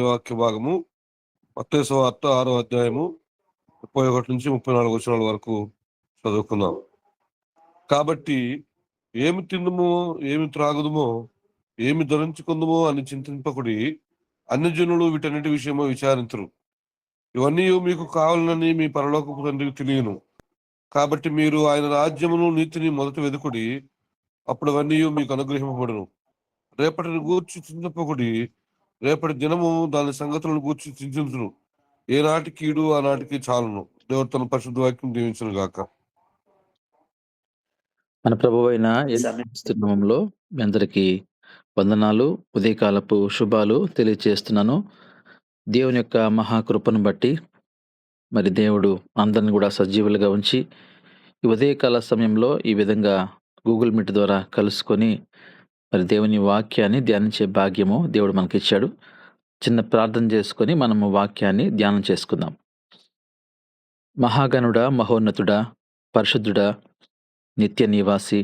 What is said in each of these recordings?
వాక్య భాగము మత్తయి సువార్త 6వ అధ్యాయము 31 నుంచి 34 వచనాల వరకు చదువుకుందాం. కాబట్టి ఏమి తిందుమో, ఏమి త్రాగుదుమో, ఏమి ధరించుకుందుమో అని చింతింపకుడి. అన్యజనులు వీటన్నిటి విషయమో విచారించరు. ఇవన్నీ మీకు కావాలనని మీ పరలోకపు తండ్రికి తెలియను. కాబట్టి మీరు ఆయన రాజ్యమును నీతిని మొదట వెదుకుడి, అప్పుడు అవన్నీ మీకు అనుగ్రహింపబడును. రేపటిని గూర్చి చింతింపకుడి, రేపటి దినము దాని సంగతులను గూర్చి చింతించును. ఏ నాటి కీడు ఆ నాటికి చాలును. దేవుడు తన పరిశుద్ధ వాక్యం దీవించును గాక. మన ప్రభువైన యేసుక్రీస్తు నామములో మీ అందరికీ వందనాలు, ఉదయకాలపు శుభాలు తెలియజేస్తున్నాను. దేవుని యొక్క మహాకృపను బట్టి మరి దేవుడు అందరిని కూడా సజీవులుగా ఉంచి ఈ ఉదయకాల సమయంలో ఈ విధంగా గూగుల్ మీట్ ద్వారా కలుసుకొని మరి దేవుని వాక్యాన్ని ధ్యానించే భాగ్యము దేవుడు మనకిచ్చాడు. చిన్న ప్రార్థన చేసుకొని మనము వాక్యాన్ని ధ్యానం చేసుకుందాం. మహాగణుడా, మహోన్నతుడా, పరిశుద్ధుడా, నిత్య నివాసి,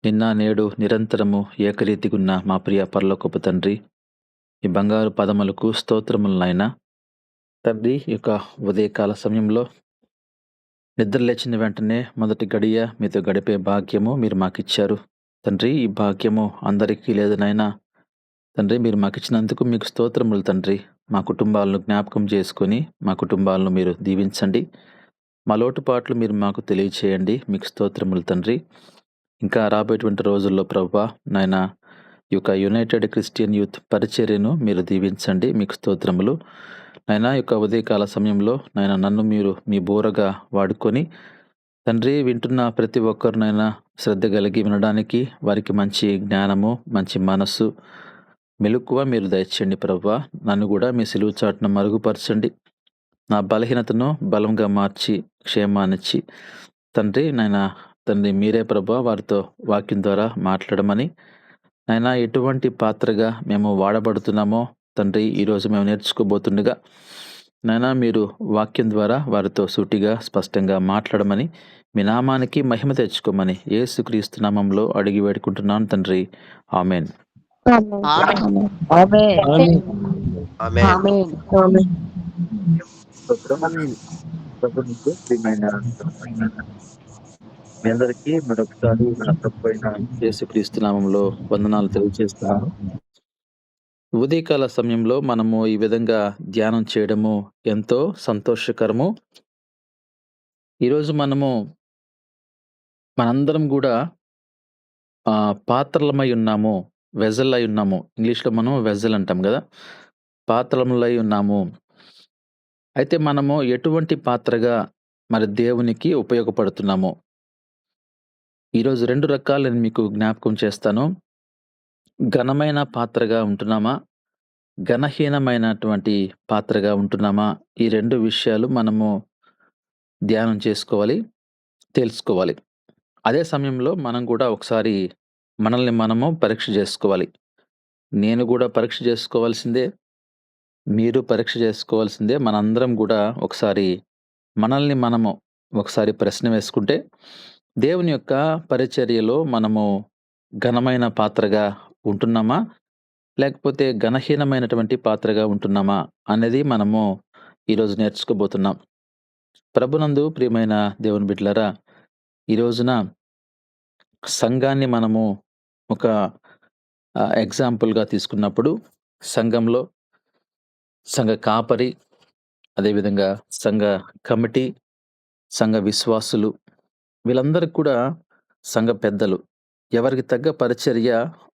నిన్న నేడు నిరంతరము ఏకరీతిగున్న మా ప్రియ పరలోకపు తండ్రి, ఈ బంగారు పదములకు స్తోత్రములు నాయనా. తండ్రి, ఈ యొక్క ఉదయకాల సమయంలో నిద్ర లేచిన వెంటనే మొదటి గడియ మీతో గడిపే భాగ్యము మీరు మాకిచ్చారు తండ్రి. ఈ భాగ్యము అందరికీ లేదు నాయనా. తండ్రి, మీరు మాకిచ్చినందుకు మీకు స్తోత్రములు తండ్రి. మా కుటుంబాలను జ్ఞాపకం చేసుకొని మా కుటుంబాలను మీరు దీవించండి. మా లోటుపాట్లు మీరు మాకు తెలియచేయండి. మీకు స్తోత్రములు తండ్రి. ఇంకా రాబోయేటువంటి రోజుల్లో ప్రభువా నాయన ఈ యొక్క యునైటెడ్ క్రిస్టియన్ యూత్ పరిచర్యను మీరు దీవించండి. మీకు స్తోత్రములు నాయన. ఈ యొక్క ఉదయకాల సమయంలో నాయన నన్ను మీరు మీ బోరగా వాడుకొని తండ్రి, వింటున్న ప్రతి ఒక్కరినైనా శ్రద్ధ కలిగి వినడానికి వారికి మంచి జ్ఞానము, మంచి మనస్సు, మెలకువ మీరు దయచేయండి ప్రభువా. నన్ను కూడా మీ సిలువ చాటున మరుగుపరచండి. నా బలహీనతను బలంగా మార్చి క్షేమాన్నిచ్చి తండ్రి నాయన తండ్రి మీరే ప్రభువా వారితో వాక్యం ద్వారా మాట్లాడమని నాయన ఎటువంటి పాత్రగా మేము వాడబడుతున్నామో తండ్రి ఈరోజు మేము నేర్చుకోబోతుండగా నాయన మీరు వాక్యం ద్వారా వారితో సూటిగా స్పష్టంగా మాట్లాడమని మీ నామానికి మహిమ తెచ్చుకోమని యేసుక్రీస్తు నామంలో అడిగి వేడుకుంటున్నాను తండ్రి. ఆమెన్. మీ అందరికీ మరొకసారి మన ప్రభువైన యేసుక్రీస్తు నామంలో వందనాలు తెలియజేస్తున్నాను. ఉదయకాల సమయంలో మనము ఈ విధంగా ధ్యానం చేయడము ఎంతో సంతోషకరము. ఈరోజు మనందరం కూడా పాత్రలమై ఉన్నాము, వెజల్ అయి ఉన్నాము. ఇంగ్లీష్లో మనం వెజల్ అంటాం కదా, పాత్రలమై ఉన్నాము. అయితే మనము ఎటువంటి పాత్రగా మరి దేవునికి ఉపయోగపడుతున్నాము? ఈరోజు 2 రకాలు నేను మీకు జ్ఞాపకం చేస్తాను. ఘనమైన పాత్రగా ఉంటున్నామా, ఘనహీనమైనటువంటి పాత్రగా ఉంటున్నామా? ఈ 2 విషయాలు మనము ధ్యానం చేసుకోవాలి, తెలుసుకోవాలి. అదే సమయంలో మనం కూడా ఒకసారి మనల్ని మనము పరీక్ష చేసుకోవాలి. నేను కూడా పరీక్ష చేసుకోవాల్సిందే, మీరు పరీక్ష చేసుకోవాల్సిందే. మనందరం కూడా ఒకసారి మనల్ని మనము ఒకసారి ప్రశ్న వేసుకుంటే దేవుని యొక్క పరిచర్యలో మనము ఘనమైన పాత్రగా ఉంటున్నామా, లేకపోతే ఘనహీనమైనటువంటి పాత్రగా ఉంటున్నామా అనేది మనము ఈరోజు నేర్చుకోబోతున్నాం. ప్రభునందు ప్రియమైన దేవుని బిడ్డలారా, ఈ రోజున సంఘాన్ని మనము ఒక ఎగ్జాంపుల్గా తీసుకున్నప్పుడు సంఘంలో సంఘ కాపరి, అదేవిధంగా సంఘ కమిటీ, సంఘ విశ్వాసులు, వీళ్ళందరికీ కూడా సంఘ పెద్దలు ఎవరికి తగ్గ పరిచర్య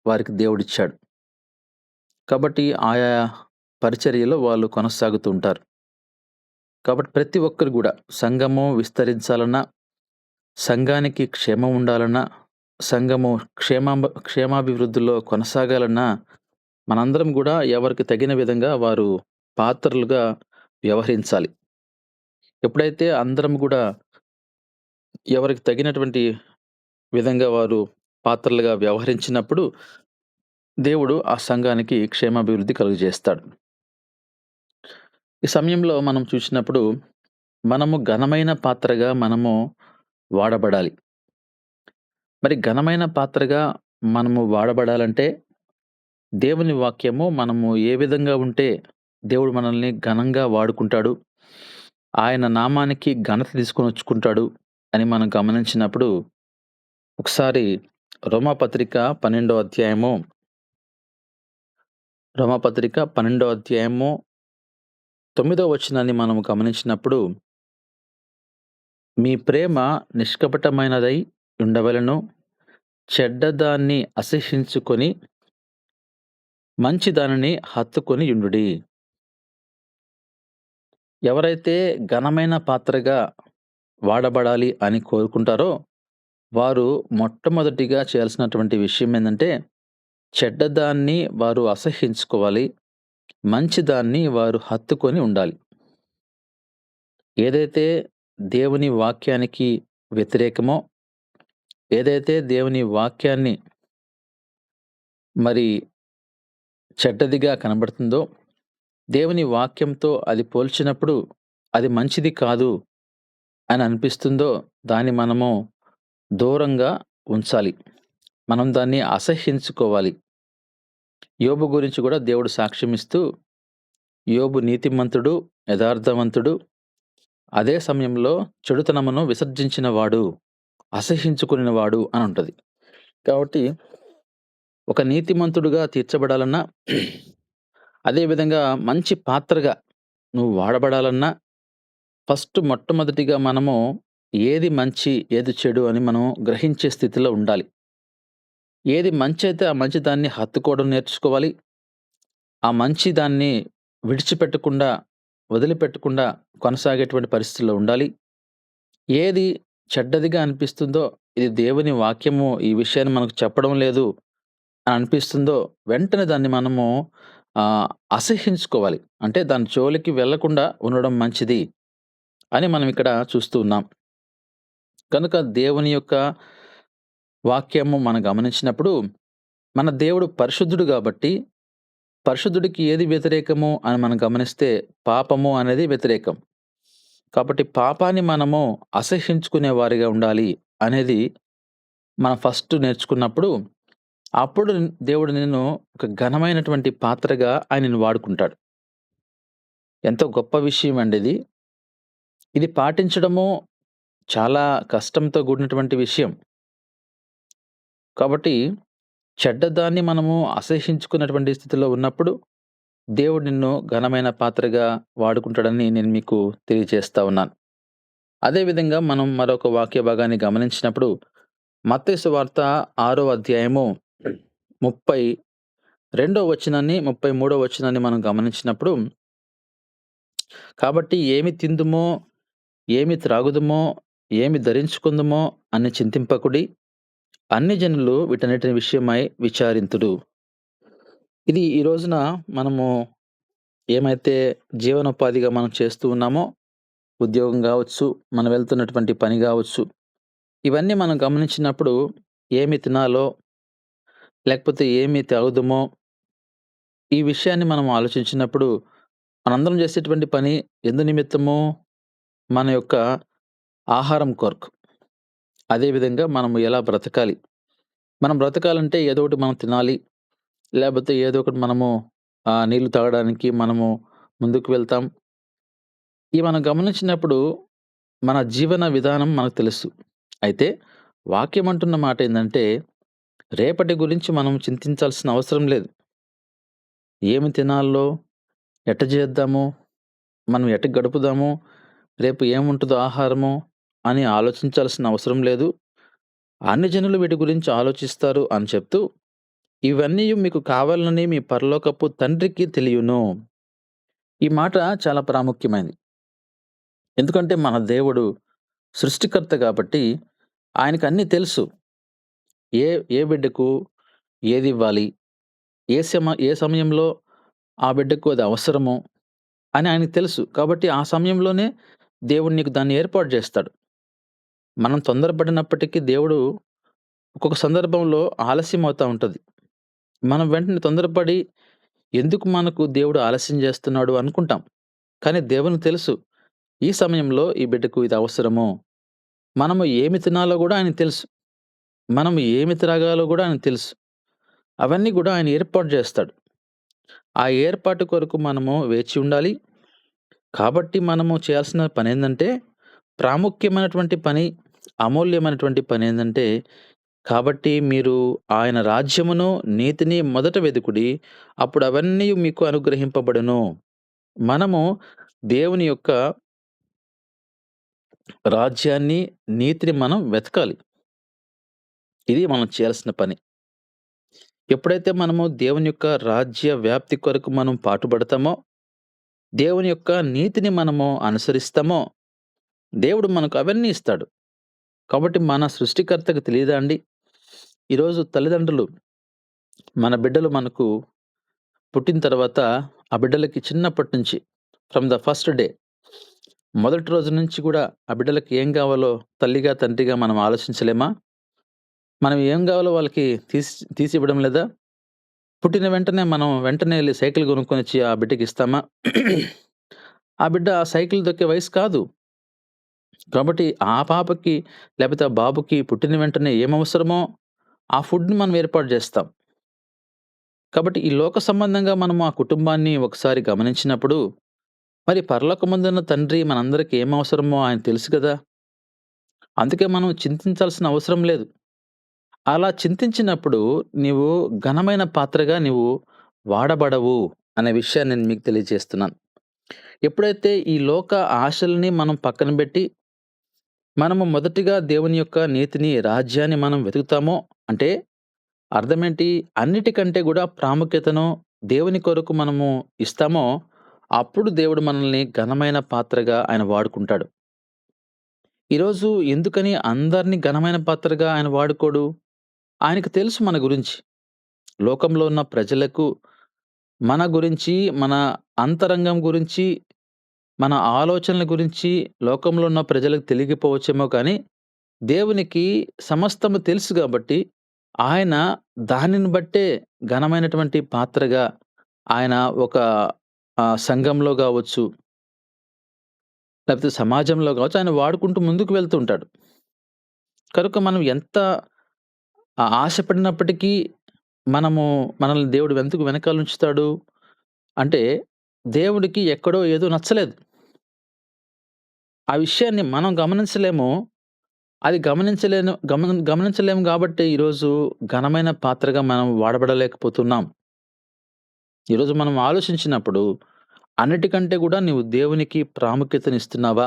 వారికి దేవుడిచ్చాడు. కాబట్టి ఆయా పరిచర్యలో వాళ్ళు కొనసాగుతూ ఉంటారు. కాబట్టి ప్రతి ఒక్కరు కూడా సంఘము విస్తరించాలన్నా, సంఘానికి క్షేమం ఉండాలన్నా, సంఘము క్షేమాభివృద్ధిలో కొనసాగాలన్నా మనందరం కూడా ఎవరికి తగిన విధంగా వారు పాత్రలుగా వ్యవహరించాలి. ఎప్పుడైతే అందరం కూడా ఎవరికి తగినటువంటి విధంగా వారు పాత్రలుగా వ్యవహరించినప్పుడు దేవుడు ఆ సంఘానికి క్షేమాభివృద్ధి కలుగజేస్తాడు. ఈ సమయంలో మనం చూసినప్పుడు మనము ఘనమైన పాత్రగా మనము వాడబడాలి. మరి ఘనమైన పాత్రగా మనము వాడబడాలంటే దేవుని వాక్యము మనము ఏ విధంగా ఉంటే దేవుడు మనల్ని ఘనంగా వాడుకుంటాడు, ఆయన నామానికి ఘనత తీసుకొనొచ్చుకుంటాడు అని మనం గమనించినప్పుడు, ఒకసారి రోమాపత్రిక 12వ అధ్యాయము, రోమాపత్రిక 12వ అధ్యాయము 9వ వచనాన్ని మనం గమనించినప్పుడు, మీ ప్రేమ నిష్కపటమైనదై ఉండవలెను, చెడ్డదాన్ని అసహ్యించుకొని మంచి దానిని హత్తుకొని యుండుడి. ఎవరైతే ఘనమైన పాత్రగా వాడబడాలి అని కోరుకుంటారో, వారు మొట్టమొదటిగా చేయాల్సినటువంటి విషయం ఏందంటే, చెడ్డదాన్ని వారు అసహ్యించుకోవాలి. మంచిదాన్ని వారు హత్తుకొని ఉండాలి. ఏదైతే దేవుని వాక్యానికి వ్యతిరేకమో, ఏదైతే దేవుని వాక్యాన్ని మరి చెడ్డదిగా కనబడుతుందో, దేవుని వాక్యంతో అది పోల్చినప్పుడు అది మంచిది కాదు అని అనిపిస్తుందో, దాన్ని మనము దూరంగా ఉంచాలి. మనం దాన్ని అసహ్యించుకోవాలి. యోబు గురించి కూడా దేవుడు సాక్ష్యమిస్తూ, యోబు నీతిమంతుడు, యథార్థవంతుడు, అదే సమయంలో చెడుతనమును విసర్జించినవాడు, అసహ్యించుకునినవాడు అని ఉంటది. కాబట్టి ఒక నీతిమంతుడుగా తీర్చబడాలన్నా, అదేవిధంగా మంచి పాత్రగా నువ్వు వాడబడాలన్నా, మొట్టమొదటిగా మనము ఏది మంచి, ఏది చెడు అని మనం గ్రహించే స్థితిలో ఉండాలి. ఏది మంచైతే ఆ మంచి దాన్ని హత్తుకోవడం నేర్చుకోవాలి. ఆ మంచి దాన్ని విడిచిపెట్టకుండా, వదిలిపెట్టకుండా కొనసాగేటువంటి పరిస్థితిలో ఉండాలి. ఏది చెడ్డదిగా అనిపిస్తుందో, ఇది దేవుని వాక్యము ఈ విషయాన్ని మనకు చెప్పడం లేదు అని అనిపిస్తుందో, వెంటనే దాన్ని మనము అసహ్యించుకోవాలి. అంటే దాని జోలికి వెళ్ళకుండా ఉండడం మంచిది అని మనం ఇక్కడ చూస్తూ ఉన్నాం. కనుక దేవుని యొక్క వాక్యము మనం గమనించినప్పుడు, మన దేవుడు పరిశుద్ధుడు గాబట్టి, పరిశుద్ధుడికి ఏది వ్యతిరేకము అని మనం గమనిస్తే, పాపము అనేది వ్యతిరేకం. కాబట్టి పాపాన్ని మనము అసహ్యించుకునే వారిగా ఉండాలి అనేది మనం ఫస్ట్ నేర్చుకున్నప్పుడు, అప్పుడు దేవుడు నిన్ను ఒక ఘనమైనటువంటి పాత్రగా ఆయన నిన్ను వాడుకుంటాడు. ఎంతో గొప్ప విషయం అండి ఇది. ఇది పాటించడము చాలా కష్టంతో కూడినటువంటి విషయం. కాబట్టి చెడ్డదాన్ని మనము అసహ్యించుకున్నటువంటి స్థితిలో ఉన్నప్పుడు, దేవుడు నిన్ను ఘనమైన పాత్రగా వాడుకుంటాడని నేను మీకు తెలియజేస్తా ఉన్నాను. అదే విధంగా మనం మరొక వాక్య భాగాన్ని గమనించినప్పుడు, మత్తయి సువార్త 6వ అధ్యాయము 32వ వచనాన్ని, 33వ వచనాన్ని మనం గమనించినప్పుడు, కాబట్టి ఏమి తిందుమో, ఏమి త్రాగుదుమో, ఏమి ధరించుకుందుమో అని చింతింపకుడి, అన్ని జనులు వీటన్నిటి విషయమై విచారింతుడు. ఇది ఈ రోజున మనము ఏమైతే జీవనోపాధిగా మనం చేస్తూ ఉన్నామో, ఉద్యోగం గావచ్చు, మనం వెళ్తున్నటువంటి పని గావచ్చు, ఇవన్నీ మనం గమనించినప్పుడు ఏమి తినాలో, లేకపోతే ఏమి తాగుదుమో, ఈ విషయాన్ని మనం ఆలోచించినప్పుడు, మనందరం చేసేటువంటి పని ఎందు నిమిత్తము? మన యొక్క ఆహారం కొరకు. అదేవిధంగా మనము ఎలా బ్రతకాలి? మనం బ్రతకాలంటే ఏదో ఒకటి మనం తినాలి. లేపోతే ఏదో ఒకటి మనము నీళ్లు తాగడానికి మనము ముందుకు వెళ్తాం. ఇవి మనం గమనించినప్పుడు మన జీవన విధానం మనకు తెలుసు. అయితే వాక్యం అంటున్న మాట ఏందంటే, రేపటి గురించి మనం చింతించాల్సిన అవసరం లేదు. ఏమి తినాలో, ఎట్ట చేద్దాము, మనం ఎట్ట గడుపుదాము, రేపు ఏముంటుందో ఆహారము అని ఆలోచించాల్సిన అవసరం లేదు. అన్ని జనులు వీటి గురించి ఆలోచిస్తారు అని చెప్తూ, ఇవన్నీ మీకు కావాలని మీ పరలోకపు తండ్రికి తెలియును. ఈ మాట చాలా ప్రాముఖ్యమైనది. ఎందుకంటే మన దేవుడు సృష్టికర్త కాబట్టి ఆయనకు అన్నీ తెలుసు. ఏ ఏ బిడ్డకు ఏది ఇవ్వాలి, ఏ సమయంలో ఆ బిడ్డకు అది అవసరమో అని ఆయనకు తెలుసు. కాబట్టి ఆ సమయంలోనే దేవుడు నీకు దాన్ని ఏర్పాటు చేస్తాడు. మనం తొందరపడినప్పటికీ దేవుడు ఒక్కొక్క సందర్భంలో ఆలస్యం అవుతా ఉంటది. మనం వెంటనే తొందరపడి ఎందుకు మనకు దేవుడు ఆలస్యం చేస్తున్నాడు అనుకుంటాం. కానీ దేవునికి తెలుసు, ఈ సమయంలో ఈ బిడ్డకు ఇది అవసరము. మనము ఏమి తినాలో గూడా ఆయనకు తెలుసు. మనం ఏమి త్రాగాలో గూడా ఆయనకు తెలుసు. అవన్నీ కూడా ఆయన ఏర్పాటు చేస్తాడు. ఆ ఏర్పాటు కొరకు మనము వేచి ఉండాలి. కాబట్టి మనము చేయాల్సిన పనేందంటే, ప్రాముఖ్యమైనటువంటి పని, అమూల్యమైనటువంటి పనేందంటే, కాబట్టి మీరు ఆయన రాజ్యమును, నీతిని మొదట వెదుకుడి. అప్పుడు అవన్నీ మీకు అనుగ్రహింపబడును. మనము దేవుని యొక్క రాజ్యాన్ని, నీతిని మనం వెతకాలి. ఇది మనం చేయాల్సిన పని. ఎప్పుడైతే మనము దేవుని యొక్క రాజ్య వ్యాప్తి కొరకు మనం పాటుపడతామో, దేవుని యొక్క నీతిని మనము అనుసరిస్తామో, దేవుడు మనకు అవన్నీ ఇస్తాడు. కాబట్టి మన సృష్టికర్తకు తెలీదా అండి? ఈరోజు తల్లిదండ్రులు మన బిడ్డలు మనకు పుట్టిన తర్వాత, ఆ బిడ్డలకి చిన్నప్పటి నుంచి ఫ్రమ్ ద ఫస్ట్ డే మొదటి రోజు నుంచి కూడా ఆ బిడ్డలకి ఏం కావాలో తల్లిగా, తండ్రిగా మనం ఆలోచించలేమా? మనం ఏం కావాలో వాళ్ళకి తీసివ్వడం లేదా? పుట్టిన వెంటనే మనం వెంటనే ఎళ్లి సైకిల్ కొనుక్కొనొచ్చి ఆ బిడ్డకి ఇస్తామా? ఆ బిడ్డ ఆ సైకిల్ తొక్కే వయసు కాదు. కాబట్టి ఆ పాపకి లేపోతే ఆ బాబుకి పుట్టిన వెంటనే ఏమవసరమో ఆ ఫుడ్‌ని మనం ఏర్పాటు జేస్తాం. కాబట్టి ఈ లోక సంబంధంగా మనం ఆ కుటుంబాన్ని ఒకసారి గమనించినప్పుడు, మరి పరలోకమందున్న తండ్రి మనందరికి ఏమవసరమో ఆయన తెలుసు గదా! అందుకే మనం చింతించాల్సిన అవసరం లేదు. అలా చింతించినప్పుడు నీవు ఘనమైన పాత్రగా నీవు వాడబడవు అనే విషయాన్ని నేను మీకు తెలియజేస్తున్నాను. ఎప్పుడైతే ఈ లోక ఆశలని మనం పక్కన బెట్టి, మనము మొదటిగా దేవుని యొక్క నీతిని, రాజ్యాన్ని మనం వెతుకుతామో అంటే అర్థమేంటి? అన్నిటికంటే గూడా ప్రాముఖ్యతను దేవుని కొరకు మనము ఇస్తామో, అప్పుడు దేవుడు మనల్ని ఘనమైన పాత్రగా ఆయన వాడుకుంటాడు. ఈరోజు ఎందుకని అందరిని ఘనమైన పాత్రగా ఆయన వాడుకోడు? ఆయనకు తెలుసు మన గురించి. లోకంలో ఉన్న ప్రజలకు మన గురించి, మన అంతరంగం గురించి, మన ఆలోచనల గురించి లోకంలో ఉన్న ప్రజలకు తెలియకపోవచ్చేమో కానీ, దేవునికి సమస్తము తెలుసు గాబట్టి, ఆయన దానిని బట్టే ఘనమైనటువంటి పాత్రగా ఆయన ఒక సంఘంలో గావచ్చు, లేకపోతే సమాజంలో గావచ్చు, ఆయన వాడుకుంటూ ముందుకు వెళ్తూ ఉంటాడు. కనుక మనం ఎంత ఆశపడినప్పటికీ మనము మనల్ని దేవుడు ఎందుకు వెనకాలుంచుతాడు? అంటే దేవుడికి ఎక్కడో ఏదో నచ్చలేదు. ఆ విషయాన్ని మనం గమనించలేము. అది గమనించలేము గాబట్టే ఈరోజు ఘనమైన పాత్రగా మనం వాడబడలేకపోతున్నాం. ఈరోజు మనం ఆలోచించినప్పుడు అన్నిటికంటే గూడా నీవు దేవునికి ప్రాముఖ్యతనిస్తున్నావా?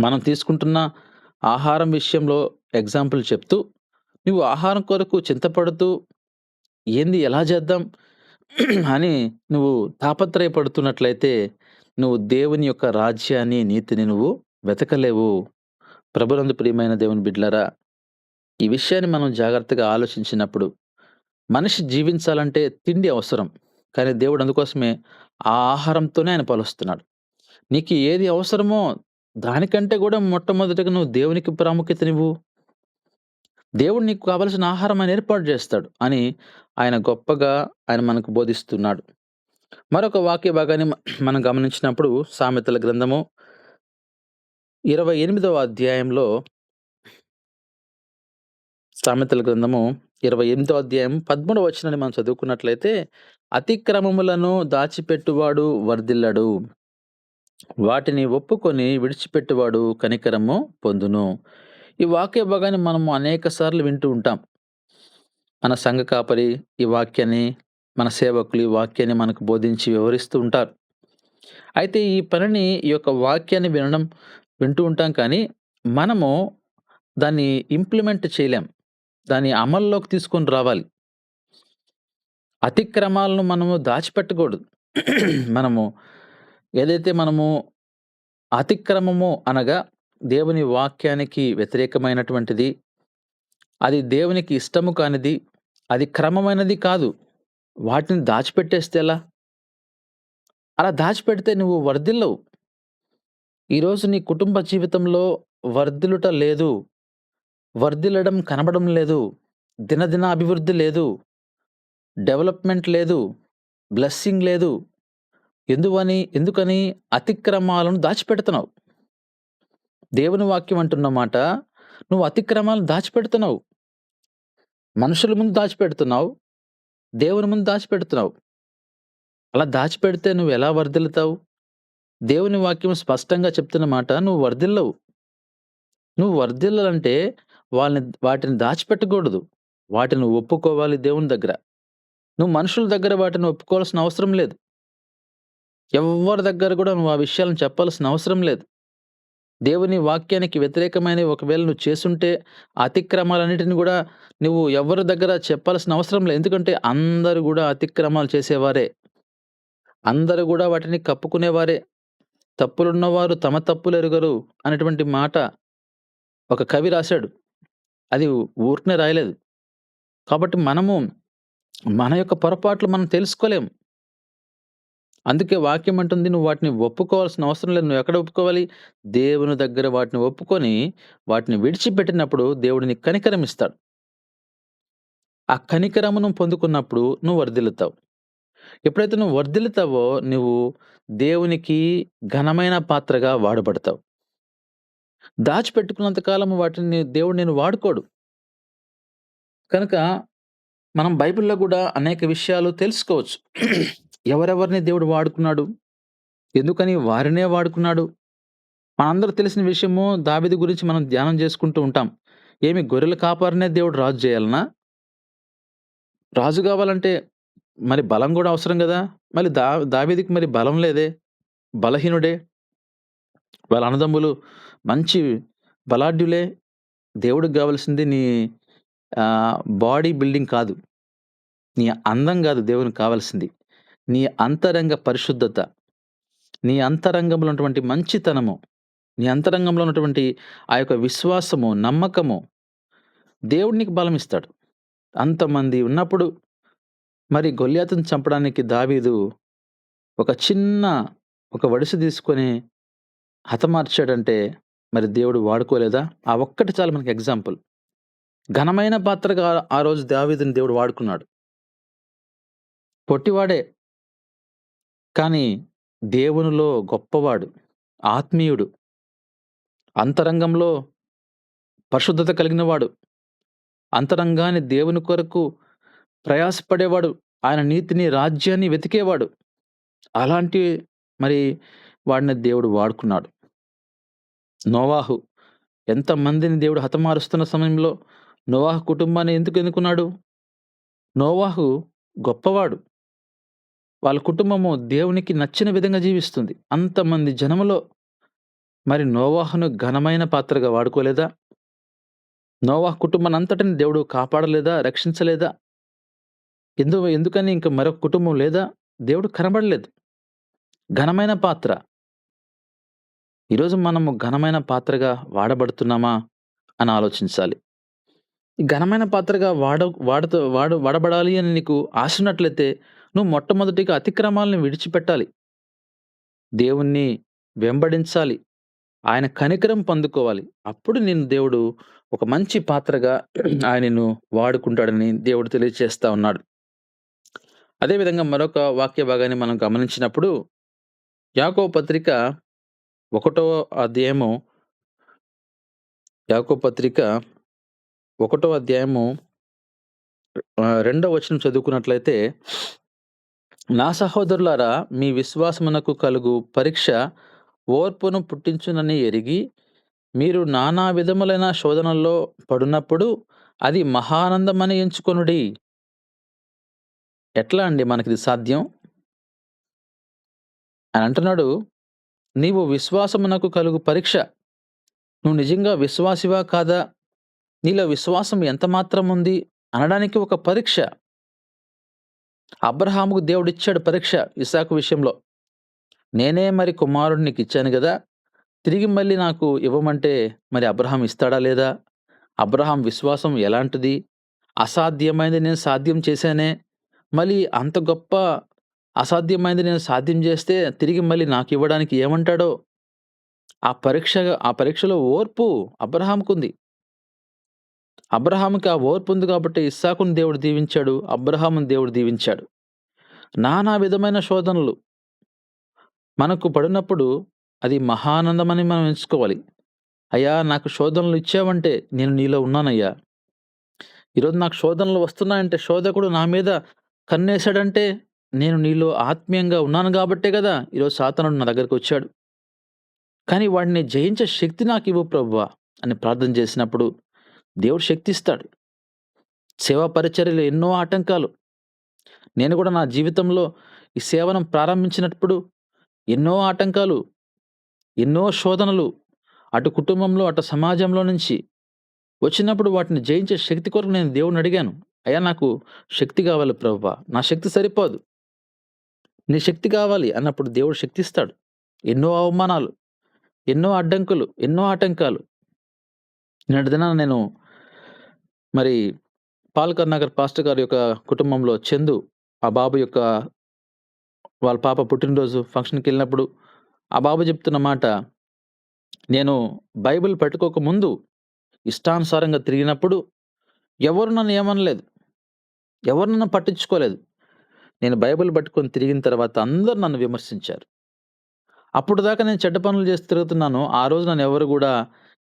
మనం తీసుకుంటున్న ఆహారం విషయంలో ఎగ్జాంపుల్ చెప్తూ, నువ్వు ఆహారం కొరకు చింతపడుతూ, ఏంది ఎలా చేద్దాం అని నువ్వు తాపత్రయపడుతున్నట్లయితే, నువ్వు దేవుని యొక్క రాజ్యాన్ని, నీతిని నువ్వు వెతకలేవు. ప్రభునందు ప్రియమైన దేవుని బిడ్డలారా, ఈ విషయాన్ని మనం జాగ్రత్తగా ఆలోచించినప్పుడు, మనిషి జీవించాలంటే తిండి అవసరం. కానీ దేవుడు అందుకోసమే ఆ ఆహారంతోనే ఆయన పలుస్తున్నాడు. నీకు ఏది అవసరమో దానికంటే గూడా మొట్టమొదటగా నువ్వు దేవునికి ప్రాముఖ్యతనివ్వు. దేవుడు నీకు కావలసిన ఆహారం ఆయన ఏర్పాటు చేస్తాడు అని ఆయన గొప్పగా ఆయన మనకు బోధిస్తున్నాడు. మరొక వాక్య భాగాన్ని మనం గమనించినప్పుడు సామెతల గ్రంథము 28వ అధ్యాయంలో సామెతల గ్రంథము 28వ అధ్యాయం 13వ వచనాన్ని మనం చదువుకున్నట్లయితే, అతిక్రమములను దాచిపెట్టువాడు వర్ధిల్లడు. వాటిని ఒప్పుకొని విడిచిపెట్టువాడు కనికరము పొందును. ఈ వాక్య భాగాన్ని మనము అనేక సార్లు వింటూ ఉంటాం. మన సంఘ కాపరి ఈ వాక్యాన్ని, మన సేవకులు ఈ వాక్యాన్ని మనకు బోధించి వివరిస్తూ ఉంటారు. అయితే ఈ పనిని, ఈ యొక్క వాక్యాన్ని వింటూ ఉంటాం కానీ, మనము దాన్ని ఇంప్లిమెంట్ చేయలేం. దాన్ని అమల్లోకి తీసుకొని రావాలి. అతిక్రమాలను మనము దాచిపెట్టకూడదు. మనము ఏదైతే మనము అతిక్రమము అనగా దేవుని వాక్యానికి వ్యతిరేకమైనటువంటిది, అది దేవునికి ఇష్టము కానిది, అది క్రమమైనది కాదు. వాటిని దాచిపెట్టేస్తే ఎలా? అలా దాచిపెడితే నువ్వు వర్ధిల్లవు. ఈరోజు నీ కుటుంబ జీవితంలో వర్ధిల్లుట లేదు. వర్ధిల్లడం కనబడడం లేదు. దినదిన అభివృద్ధి లేదు. డెవలప్‌మెంట్ లేదు. బ్లెస్సింగ్ లేదు. ఎందుకని అతిక్రమాలను దాచిపెడుతున్నావు. దేవుని వాక్యం అంటున్న మాట, నువ్వు అతిక్రమాలను దాచిపెడుతున్నావు. మనుషుల ముందు దాచిపెడుతున్నావు. దేవుని ముందు దాచిపెడుతున్నావు. అలా దాచిపెడితే నువ్వెలా వర్ధిల్లుతావు? దేవుని వాక్యం స్పష్టంగా చెప్తున్న మాట నువ్వు వర్ధిల్లవు. నువ్వు వర్ధిల్లాలంటే వాటిని దాచిపెట్టకూడదు. వాటిని ఒప్పుకోవాలి దేవుని దగ్గర. నువ్వు మనుషుల దగ్గర వాటిని ఒప్పుకోవాల్సిన అవసరం లేదు. ఎవ్వరి దగ్గర గూడా నువ్వు ఆ విషయాలను చెప్పాల్సిన అవసరం లేదు. దేవుని వాక్యానికి వ్యతిరేకమైనవి ఒకవేళ నువ్వు చేసుంటే, ఆ అతిక్రమాలన్నిటిని గూడా నువ్వు ఎవ్వరి దగ్గర చెప్పాల్సిన అవసరం లేదు. ఎందుకంటే అందరూ గూడా అతిక్రమాలు చేసేవారే. అందరూ గూడా వాటిని కప్పుకునేవారే. తప్పులున్నవారు తమ తప్పులెరుగరు అనేటువంటి మాట ఒక కవి రాశాడు. అది ఊరికనే రాయలేదు. కాబట్టి మనము మన యొక్క పొరపాట్లు మనం తెలుసుకోలేం. అందుకే వాక్యం అంటుంది నువ్వు వాటిని ఒప్పుకోవాల్సిన అవసరం లేదు. నువ్వెక్కడ ఒప్పుకోవాలి? దేవుని దగ్గర వాటిని ఒప్పుకొని, వాటిని విడిచిపెట్టినప్పుడు దేవుడు నీకు కనికరం ఇస్తాడు. ఆ కనికరమును పొందుకున్నప్పుడు నువ్వు వర్ధిల్లుతావు. ఎప్పుడైతే నువ్వు వర్ధిల్లుతావో, నువ్వు దేవునికి ఘనమైన పాత్రగా వాడబడతావు. దాచిపెట్టుకున్నంత కాలము వాటిని దేవుడు నిన్ను వాడుకోడు. కనుక మనం బైబిల్‌లో గూడా అనేక విషయాలు తెలుసుకోవచ్చు. ఎవరెవరిని దేవుడు వాడుకున్నాడు? ఎందుకని వారినే వాడుకున్నాడు? మనందరికి తెలిసిన విషయము దావీదు గురించి మనం ధ్యానం చేసుకుంటూ ఉంటాం. ఏమి గొర్రెల కాపరినే దేవుడు రాజు చేయాలనా? రాజు గావాలంటే మరి బలం గూడా అవసరం గదా! మళ్ళీ దావీదుకి మరి బలం లేదే. బలహీనుడే. వాళ్ళ అన్నదమ్ములు మంచి బలాఢ్యులే. దేవుడికి గావాల్సింది నీ బాడీ బిల్డింగ్ కాదు. నీ అందం గాదు దేవునికి కావాల్సింది. నీ అంతరంగ పరిశుద్ధత. నీ అంతరంగంలో ఉన్నటువంటి మంచితనము. నీ అంతరంగంలో ఉన్నటువంటి ఆ యొక్క విశ్వాసము, నమ్మకము దేవుడు నీకు బలమిస్తాడు. అంతమంది ఉన్నప్పుడు మరి గొల్యాతును చంపడానికి దావీదు ఒక చిన్న వడిసె తీసుకొని హతమార్చాడంటే మరి దేవుడు వాడుకోలేదా? ఆ ఒక్కటి చాలు మనకి ఎగ్జాంపుల్. ఘనమైన పాత్రగా ఆ రోజు దావీదుని దేవుడు వాడుకున్నాడు. పొట్టివాడే. కానీ దేవునిలో గొప్పవాడు. ఆత్మీయుడు. అంతరంగంలో పరిశుద్ధత కలిగినవాడు. అంతరంగాన్ని దేవుని కొరకు ప్రయాసపడేవాడు. ఆయన నీతిని, రాజ్యాన్ని వెతికేవాడు. అలాంటి మరి వాడిని దేవుడు వాడుకున్నాడు. నోవాహు ఎంతమందిని దేవుడు హతమారుస్తున్న సమయంలో నోవాహు కుటుంబాన్ని ఎందుకు ఎన్నుకున్నాడు? నోవాహు గొప్పవాడు. వాళ్ళ కుటుంబము దేవునికి నచ్చిన విధంగా జీవిస్తుంది. అంతమంది జనములో మరి నోవాహును ఘనమైన పాత్రగా వాడుకోలేదా? నోవాహు కుటుంబాన్నంతటిని దేవుడు కాపాడలేదా? రక్షించలేదా? ఎందుకని ఇంక మరొక కుటుంబం లేదా? దేవుడు కనబడలేదు. ఘనమైన పాత్ర. ఈరోజు మనము ఘనమైన పాత్రగా వాడబడుతున్నామా అని ఆలోచించాలి. ఈ ఘనమైన పాత్రగా వాడబడాలి అని నీకు ఆశ ఉన్నట్లయితే నువ్వు మొట్టమొదటిగా అతిక్రమాలను విడిచిపెట్టాలి. దేవుణ్ణి వెంబడించాలి. ఆయన కనికరం పొందుకోవాలి. అప్పుడు నిన్ను దేవుడు ఒక మంచి పాత్రగా ఆయన నిన్ను వాడుకుంటాడని దేవుడు తెలియజేస్తా ఉన్నాడు. అదే విధంగా మరొక వాక్య భాగాన్ని మనం గమనించినప్పుడు యాకోబు పత్రిక 1వ అధ్యాయము 2వ వచనం చదువుకున్నట్లయితే, నా సహోదరులారా, మీ విశ్వాసమునకు కలుగు పరీక్ష ఓర్పును పుట్టించునని ఎరిగి, మీరు నానా విధములైన శోధనల్లో పడునప్పుడు అది మహానందమని ఎంచుకొనుడి. ఎట్లా అండి మనకిది సాధ్యం? ఆయన అంటున్నాడు, నీవు విశ్వాసమునకు కలుగు పరీక్ష. నువ్వు నిజంగా విశ్వాసివా కాదా? నీలో విశ్వాసం ఎంత మాత్రం ఉంది అనడానికి ఒక పరీక్ష. అబ్రహాముకు దేవుడిచ్చాడు పరీక్ష ఇస్సాకు విషయంలో. నేనే మరి కుమారుడిని నీకిచ్చాను గదా! తిరిగి మళ్ళీ నాకు ఇవ్వమంటే మరి అబ్రహాం ఇస్తాడా లేదా? అబ్రహాం విశ్వాసం ఎలాంటిది? అసాధ్యమైనది నేను సాధ్యం చేశానే. మళ్ళీ అంత గొప్ప అసాధ్యమైనది నేను సాధ్యం చేస్తే తిరిగి మళ్ళీ నాకివ్వడానికి ఏమంటాడో? ఆ పరీక్షలో ఓర్పు అబ్రహాముకుంది. అబ్రహాముకి ఆ ఓర్పు ఉంది కాబట్టి ఇస్సాకును దేవుడు దీవించాడు. అబ్రహామును దేవుడు దీవించాడు. నానా విధమైన శోధనలు మనకు పడినప్పుడు అది మహానందమని మనం ఎంచుకోవాలి. అయ్యా, నాకు శోధనలు ఇచ్చావంటే నేను నీలో ఉన్నానయ్యా. ఈరోజు నాకు శోధనలు వస్తున్నాయంటే శోధకుడు నా మీద కన్నేశాడంటే నేను నీలో ఆత్మీయంగా ఉన్నాను గాబట్టే గదా! ఈరోజు సాతానుడు నా దగ్గరకొచ్చాడు. కానీ వాడిని జయించే శక్తి నాకివ్వు ప్రభువా అని ప్రార్థన చేసినప్పుడు దేవుడు శక్తి ఇస్తాడు. సేవా పరిచర్యలో ఎన్నో ఆటంకాలు. నేను గూడా నా జీవితంలో ఈ సేవను ప్రారంభించినప్పుడు ఎన్నో ఆటంకాలు, ఎన్నో శోధనలు అటు కుటుంబంలో, అటు సమాజంలో నుంచి వచ్చినప్పుడు వాటిని జయించే శక్తి కొరకు నేను దేవుడిని అడిగాను. అయ్యా నాకు శక్తి కావాలి ప్రభువా! నా శక్తి సరిపోదు. నీ శక్తి కావాలి అన్నప్పుడు దేవుడు శక్తి ఇస్తాడు. ఎన్నో అవమానాలు, ఎన్నో అడ్డంకులు, ఎన్నో ఆటంకాలు. నిన్నటి దినాన నేను మరి పాల్కర్ నగర్ పాస్టర్ గారి యొక్క కుటుంబంలో చందు, ఆ బాబు యొక్క వాళ్ళ పాప పుట్టినరోజు ఫంక్షన్‌కెళ్ళినప్పుడు ఆ బాబు చెప్తున్న మాట, నేను బైబిల్ పట్టుకోక ముందు ఇష్టానుసారంగా తిరిగినప్పుడు ఎవరు నన్ను ఏమనలేదు. ఎవరు నన్ను పట్టించుకోలేదు. నేను బైబిల్ పట్టుకొని తిరిగిన తర్వాత అందరూ నన్ను విమర్శించారు. అప్పటిదాకా నేను చెడ్డ పనులు చేసి తిరుగుతున్నాను. ఆ రోజు నన్ను ఎవరు గూడా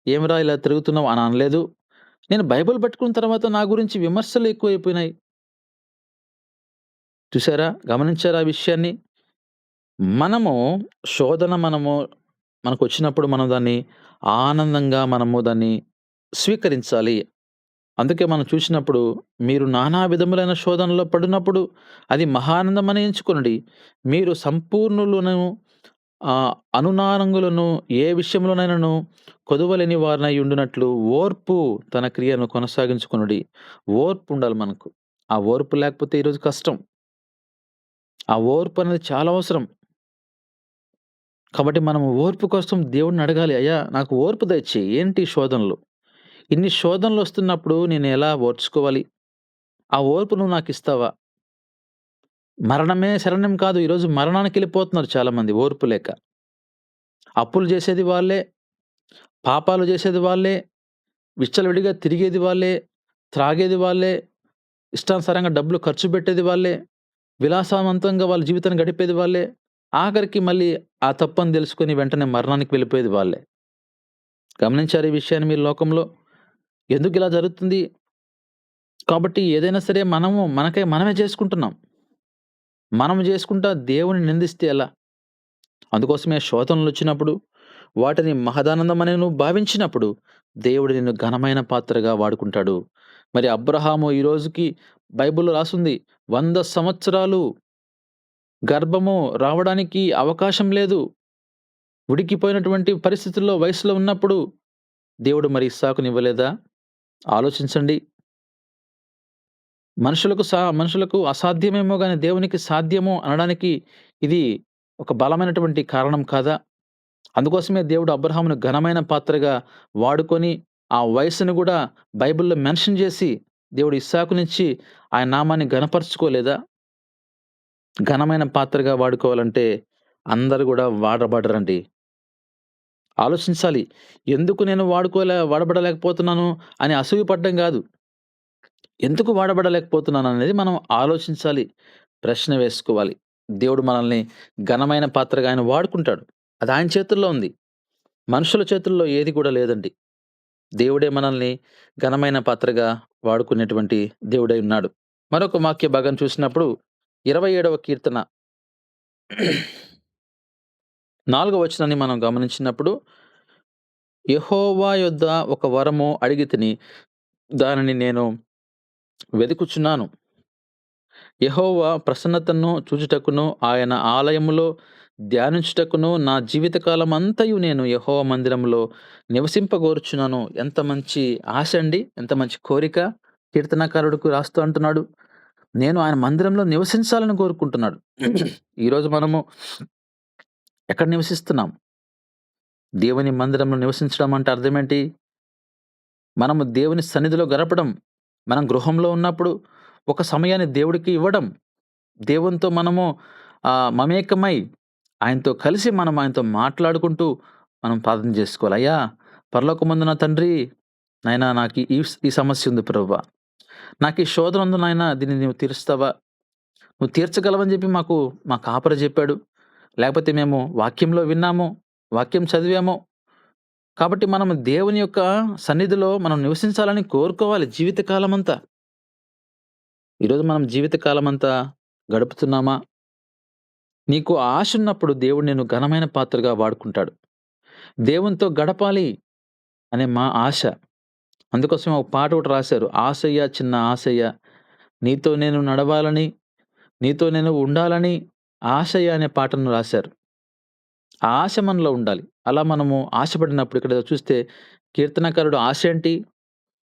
"ఏమిరా ఇలా తిరుగుతున్నావు" అని అనలేదు. నేను బైబిల్ పట్టుకున్న తర్వాత నా గురించి విమర్శలు ఎక్కువైపోయినాయి. చూసారా? గమనించారా ఆ విషయాన్ని? మనము మనకొచ్చినప్పుడు మనం దాన్ని ఆనందంగా మనము దాన్ని స్వీకరించాలి. అందుకే మనం చూసినప్పుడు మీరు నానా విధములైన శోధనలో పడినప్పుడు అది మహానందమని ఎంచుకొనుడి. మీరు సంపూర్ణులను అనునానంగులను ఏ విషయంలోనైనను కొదువలేని వారినై ఉండునట్లు ఓర్పు తన క్రియను కొనసాగించుకొనుడి. ఓర్పు ఉండాలి మనకు. ఆ ఓర్పు లేకపోతే ఈరోజు కష్టం. ఆ ఓర్పు అనేది చాలా అవసరం. కాబట్టి మనం ఓర్పు కోసం దేవుడిని అడగాలి. అయ్యా నాకు ఓర్పు దయచేయి. ఏంటి శోధనలు? ఇన్ని శోధనలొస్తున్నప్పుడు నేను ఎలా ఓర్చుకోవాలి? ఆ ఓర్పు నువ్వు నాకిస్తావా? మరణమే శరణ్యం కాదు. ఈరోజు మరణానికెళ్ళిపోతున్నారు చాలామంది ఓర్పు లేక. అప్పులు చేసేది వాళ్ళే, పాపాలు చేసేది వాళ్ళే, విచ్చలవిడిగా తిరిగేది వాళ్ళే, త్రాగేది వాళ్ళే, ఇష్టానుసారంగా డబ్బులు ఖర్చు పెట్టేది వాళ్ళే, విలాసవంతంగా వాళ్ళ జీవితాన్ని గడిపేది వాళ్ళే. ఆఖరికి మళ్ళీ ఆ తప్పని తెలుసుకొని వెంటనే మరణానికి వెళ్ళిపోయేది వాళ్ళే. గమనించారా ఈ విషయాన్ని మీరు లోకంలో? ఎందుకిలా జరుగుతుంది? కాబట్టి ఏదైనా సరే మనమే చేసుకుంటున్నాం. మనం చేసుకుంటా దేవుని నిందిస్తే ఎలా? అందుకోసమే శోధనలొచ్చినప్పుడు వాటిని మహదానందమని నువ్వు భావించినప్పుడు దేవుడు నిన్ను ఘనమైన పాత్రగా వాడుకుంటాడు. మరి అబ్రహాము ఈ రోజుకి బైబిల్‌లో రాసుంది 100 సంవత్సరాలు గర్భము రావడానికి అవకాశం లేదు. ఉడికిపోయినటువంటి పరిస్థితుల్లో వయసులో ఉన్నప్పుడు దేవుడు మరి ఇస్సాకునివ్వలేదా? ఆలోచించండి. మనుషులకు అసాధ్యమేమో గాని దేవునికి సాధ్యము అనడానికి ఇది ఒక బలమైనటువంటి కారణం కాదా? అందుకోసమే దేవుడు అబ్రాహామును ఘనమైన పాత్రగా వాడుకొని, ఆ వయస్సును గూడా బైబిల్‌లో మెన్షన్ జేసి, దేవుడు ఇస్సాకునిచ్చి ఆయన నామాన్ని ఘనపరుచుకోలేదా? ఘనమైన పాత్రగా వాడుకోవాలంటే అందరూ గూడా వాడబడరండి. ఆలోచించాలి. ఎందుకు నేను వాడబడలేకపోతున్నాను అని అసూయ పడడం గాదు. ఎందుకు వాడబడలేకపోతున్నాననేది మనం ఆలోచించాలి. ప్రశ్న వేసుకోవాలి. దేవుడు మనల్ని ఘనమైన పాత్రగా ఆయన వాడుకుంటాడు. అది ఆయన చేతుల్లో ఉంది. మనుషుల చేతుల్లో ఏది కూడా లేదండి. దేవుడే మనల్ని ఘనమైన పాత్రగా వాడుకునేటువంటి దేవుడై ఉన్నాడు. మరొక వాక్య భాగం చూసినప్పుడు 27వ కీర్తన 4వ వచనాన్ని మనం గమనించినప్పుడు, యెహోవా యొద్ద ఒక వరము అడిగితిని, దానిని నేను వెదుకుచున్నాను. యెహోవా ప్రసన్నతను చూచుటకును, ఆయన ఆలయములో ధ్యానించుటకును నా జీవితకాలమంతయు నేను యెహోవా మందిరంలో నివసింపగోరుచున్నాను. ఎంత మంచి ఆశ అండి. ఎంత మంచి కోరిక కీర్తనాకారుడుకు రాస్తూ అంటున్నాడు. నేను ఆయన మందిరంలో నివసించాలని కోరుకుంటున్నాడు. ఈరోజు మనము ఎక్కడ నివసిస్తున్నాం? దేవుని మందిరంలో నివసించడం అంటే అర్థమేంటి? మనము దేవుని సన్నిధిలో గడపడం. మనం గృహంలో ఉన్నప్పుడు ఒక సమయాన్ని దేవుడికి ఇవ్వడం. దేవునితో మనము మమేకమై ఆయనతో కలిసి మనం ఆయనతో మాట్లాడుకుంటూ మనం ప్రార్థన చేసుకోవాలి. అయ్యా పరలోకమందున తండ్రి, నాయనా నాకు ఈ సమస్య ఉంది ప్రభువా. నాకు ఈ శోధన ఉంది నాయనా, దీన్ని నువ్వు తీరుస్తావా? నువ్వు తీర్చగలవని చెప్పి మా కాపరి చెప్పాడు. లేకపోతే మేము వాక్యంలో విన్నాము, వాక్యం చదివాము. కాబట్టి మనం దేవుని యొక్క సన్నిధిలో మనం నివసించాలని కోరుకోవాలి జీవితకాలమంతా. ఈరోజు మనం జీవితకాలమంతా గడుపుతున్నామా? నీకు ఆశ ఉన్నప్పుడు దేవుడు నిన్ను ఘనమైన పాత్రగా వాడుకుంటాడు. దేవునితో గడపాలి అనే మా ఆశ. అందుకోసమే ఒక పాట ఒకటి రాశారు. ఆశయ్య చిన్న ఆశయ్య నీతో నేను నడవాలని, నీతో నేను ఉండాలని ఆశయ్య అనే పాటను రాశారు. ఆ ఆశ మనలో ఉండాలి. అలా మనము ఆశపడినప్పుడు ఇక్కడ చూస్తే కీర్తనకారుడు ఆశ ఏంటి?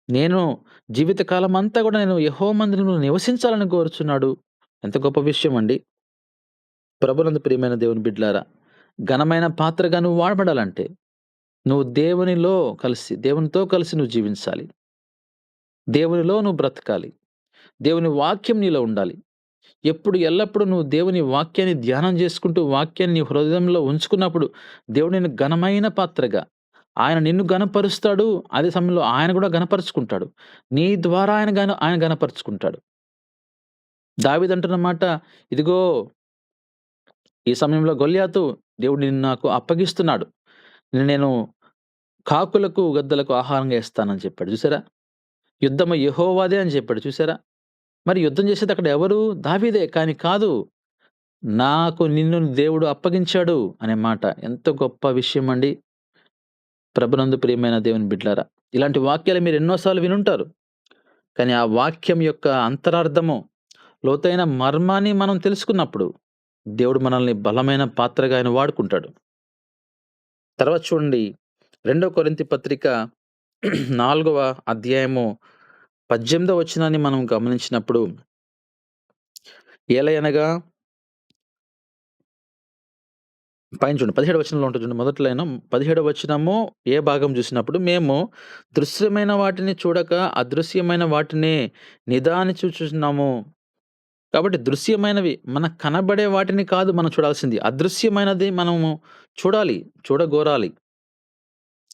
నేను జీవితకాలమంతా గూడా నేను యెహోవా మందిరంలో నివసించాలని కోరుచున్నాడు. ఎంత గొప్ప విషయం అండి. ప్రభునందు ప్రియమైన దేవుని బిడ్డలారా, ఘనమైన పాత్రగా నువ్వు వాడబడాలంటే, నువ్వు దేవునితో కలిసి నువ్వు జీవించాలి. దేవునిలో నువ్వు బ్రతకాలి. దేవుని వాక్యం నీలో ఉండాలి. ఎల్లప్పుడూ నువ్వు దేవుని వాక్యాన్ని ధ్యానం చేసుకుంటూ, వాక్యాన్ని నీ హృదయంలో ఉంచుకున్నప్పుడు, దేవుడు నిన్ను ఘనమైన పాత్రగా, ఆయన నిన్ను ఘనపరుస్తాడు. అదే సమయంలో ఆయన గూడా ఘనపరుచుకుంటాడు. నీ ద్వారా ఆయన ఘనపరుచుకుంటాడు. దావీదంటున్న మాట, ఇదిగో ఈ సమయంలో గొల్యాతు దేవుడు నిన్ను నాకు అప్పగిస్తున్నాడు. నిన్ను నేను కాకులకు, గద్దలకు ఆహారంగా ఇస్తానని చెప్పాడు చూసారా? యుద్ధము యెహోవాదే అని చెప్పాడు చూసారా? మరి యుద్ధం చేసేది అక్కడ ఎవరు? దావీదే. కానీ కాదు, నాకు నిన్ను దేవుడు అప్పగించాడు అనే మాట ఎంత గొప్ప విషయమండి. ప్రభునందు ప్రియమైన దేవుని బిడ్డలారా, ఇలాంటి వాక్యాలు మీరు ఎన్నో సార్లు వినుంటారు. కానీ ఆ వాక్యం యొక్క అంతరార్థము, లోతైన మర్మాన్ని మనం తెలుసుకున్నప్పుడు, దేవుడు మనల్ని బలమైన పాత్రగా ఆయన వాడుకుంటాడు. తర్వాత చూడండి 2 కొరింథీ పత్రిక 4వ అధ్యాయము 18వ వచనాన్ని మనం గమనించినప్పుడు, ఏలయనగా పైన చూడండి 17వ వచనంలో ఉంటుంది చూడండి. మొదటి లైను 17వ వచనము ఏ భాగం చూసినప్పుడు, మేము దృశ్యమైన వాటిని చూడక అదృశ్యమైన వాటినే నిదానించుచున్నాము. కాబట్టి దృశ్యమైనవి మనకు కనబడే వాటిని కాదు మనం చూడాల్సింది. అదృశ్యమైనది మనము చూడగోరాలి.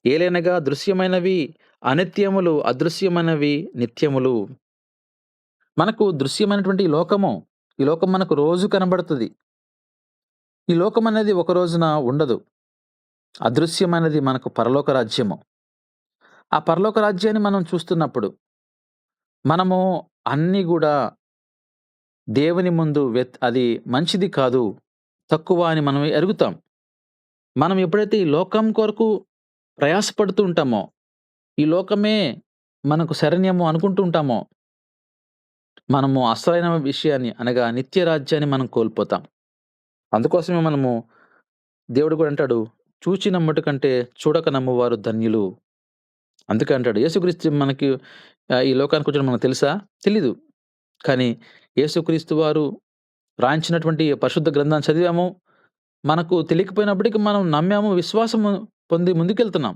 ఏలైనగా దృశ్యమైనవి అనిత్యములు, అదృశ్యమైనవి నిత్యములు. మనకు దృశ్యమైనటువంటి ఈ లోకం మనకు రోజు కనబడుతది. ఈ లోకం అనేది ఒక రోజున ఉండదు. అదృశ్యమైనది మనకు పరలోక రాజ్యము. ఆ పరలోక రాజ్యాన్ని మనం చూస్తున్నప్పుడు, మనము అన్నీ గూడా దేవుని ముందు అది మంచిది కాదు, తక్కువ అని మనం ఎరుగుతాం. మనం ఎప్పుడైతే ఈ లోకం కొరకు ప్రయాసపడుతూ ఉంటామో, ఈ లోకమే మనకు శరణ్యము అనుకుంటూ ఉంటామో, మనము అసలైన విషయాన్ని అనగా నిత్య రాజ్యాన్ని మనం కోల్పోతాం. అందుకోసమే దేవుడు కూడా అంటాడు, చూచి నమ్ముట కంటే చూడక నమ్మువారు ధన్యులు. అందుకే అంటాడు యేసుక్రీస్తు మనకి ఈ లోకానికి వచ్చాడని మనకు తెలుసా? తెలీదు. కానీ యేసుక్రీస్తు వారు రాయించినటువంటి పరిశుద్ధ గ్రంథాన్ని చదివాము. మనకు తెలియకపోయినప్పటికీ మనం నమ్మాము, విశ్వాసము పొంది ముందుకెళ్తున్నాం.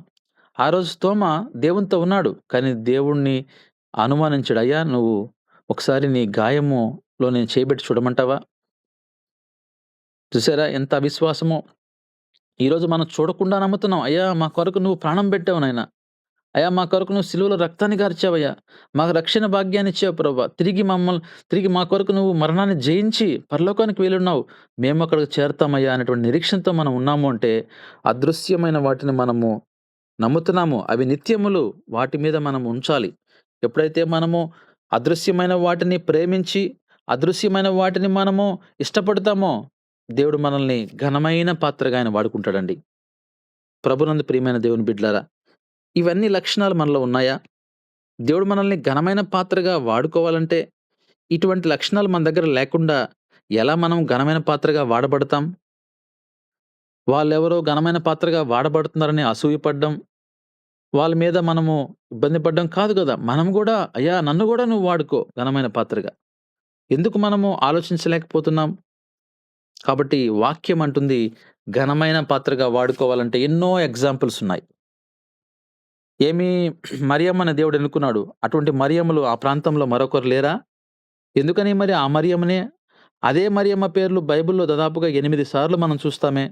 ఆ రోజు తోమ దేవునితో ఉన్నాడు. కానీ దేవుణ్ణి అనుమానించాడు. అయ్యా, నువ్వు ఒకసారి నీ గాయములో నేను చేయబెట్టి చూడమంటావా? చూసారా ఎంత అవిశ్వాసమో! ఈరోజు మనం చూడకుండా నమ్ముతున్నాం. అయ్యా, మా కొరకు నువ్వు ప్రాణం పెట్టావు నాయనా. అయ్యా, మా కొరకు నువ్వు సిలువలో రక్తాన్ని కార్చావయ్యా. మాకు రక్షణ భాగ్యాన్ని ఇచ్చావు ప్రభువా. తిరిగి మా కొరకు నువ్వు మరణాన్ని జయించి పరలోకానికి వెళ్ళున్నావు. మేము అక్కడికి చేరతామయ్యా అనేటువంటి నిరీక్షణతో మనం ఉన్నాము అంటే, అదృశ్యమైన వాటిని మనము నమ్ముతున్నాము. అవి నిత్యములు. వాటి మీద మనం ఉంచాలి. ఎప్పుడైతే మనము అదృశ్యమైన వాటిని ప్రేమించి, అదృశ్యమైన వాటిని మనము ఇష్టపడతామో, దేవుడు మనల్ని ఘనమైన పాత్రగా ఆయన వాడుకుంటాడండి. ప్రభునందు ప్రియమైన దేవుని బిడ్డలారా, ఇవన్నీ లక్షణాలు మనలో ఉన్నాయా? దేవుడు మనల్ని ఘనమైన పాత్రగా వాడుకోవాలంటే, ఇటువంటి లక్షణాలు మన దగ్గర లేకుండా ఎలా మనం ఘనమైన పాత్రగా వాడబడతాం? వాళ్ళెవరో ఘనమైన పాత్రగా వాడబడుతున్నారని అసూయపడ్డం, వాళ్ళ మీద మనము ఇబ్బంది పడ్డం కాదు గదా! మనం గూడా, అయ్యా, నన్ను గూడా నువ్వు వాడుకో ఘనమైన పాత్రగా. ఎందుకు మనము ఆలోచించలేకపోతున్నాం? కాబట్టి వాక్యం అంటుంది, ఘనమైన పాత్రగా వాడుకోవాలంటే ఎన్నో ఎగ్జాంపుల్స్ ఉన్నాయి. మరియమ్మ అనే దేవుడు ఎన్నుకున్నాడు. అటువంటి మరియమ్మలు ఆ ప్రాంతంలో మరొకరు లేరా? ఎందుకని మరి ఆ మరియమ్మనే? అదే మరియమ్మ పేర్లు బైబిల్‌లో దాదాపుగా 8 సార్లు మనం చూస్తామే.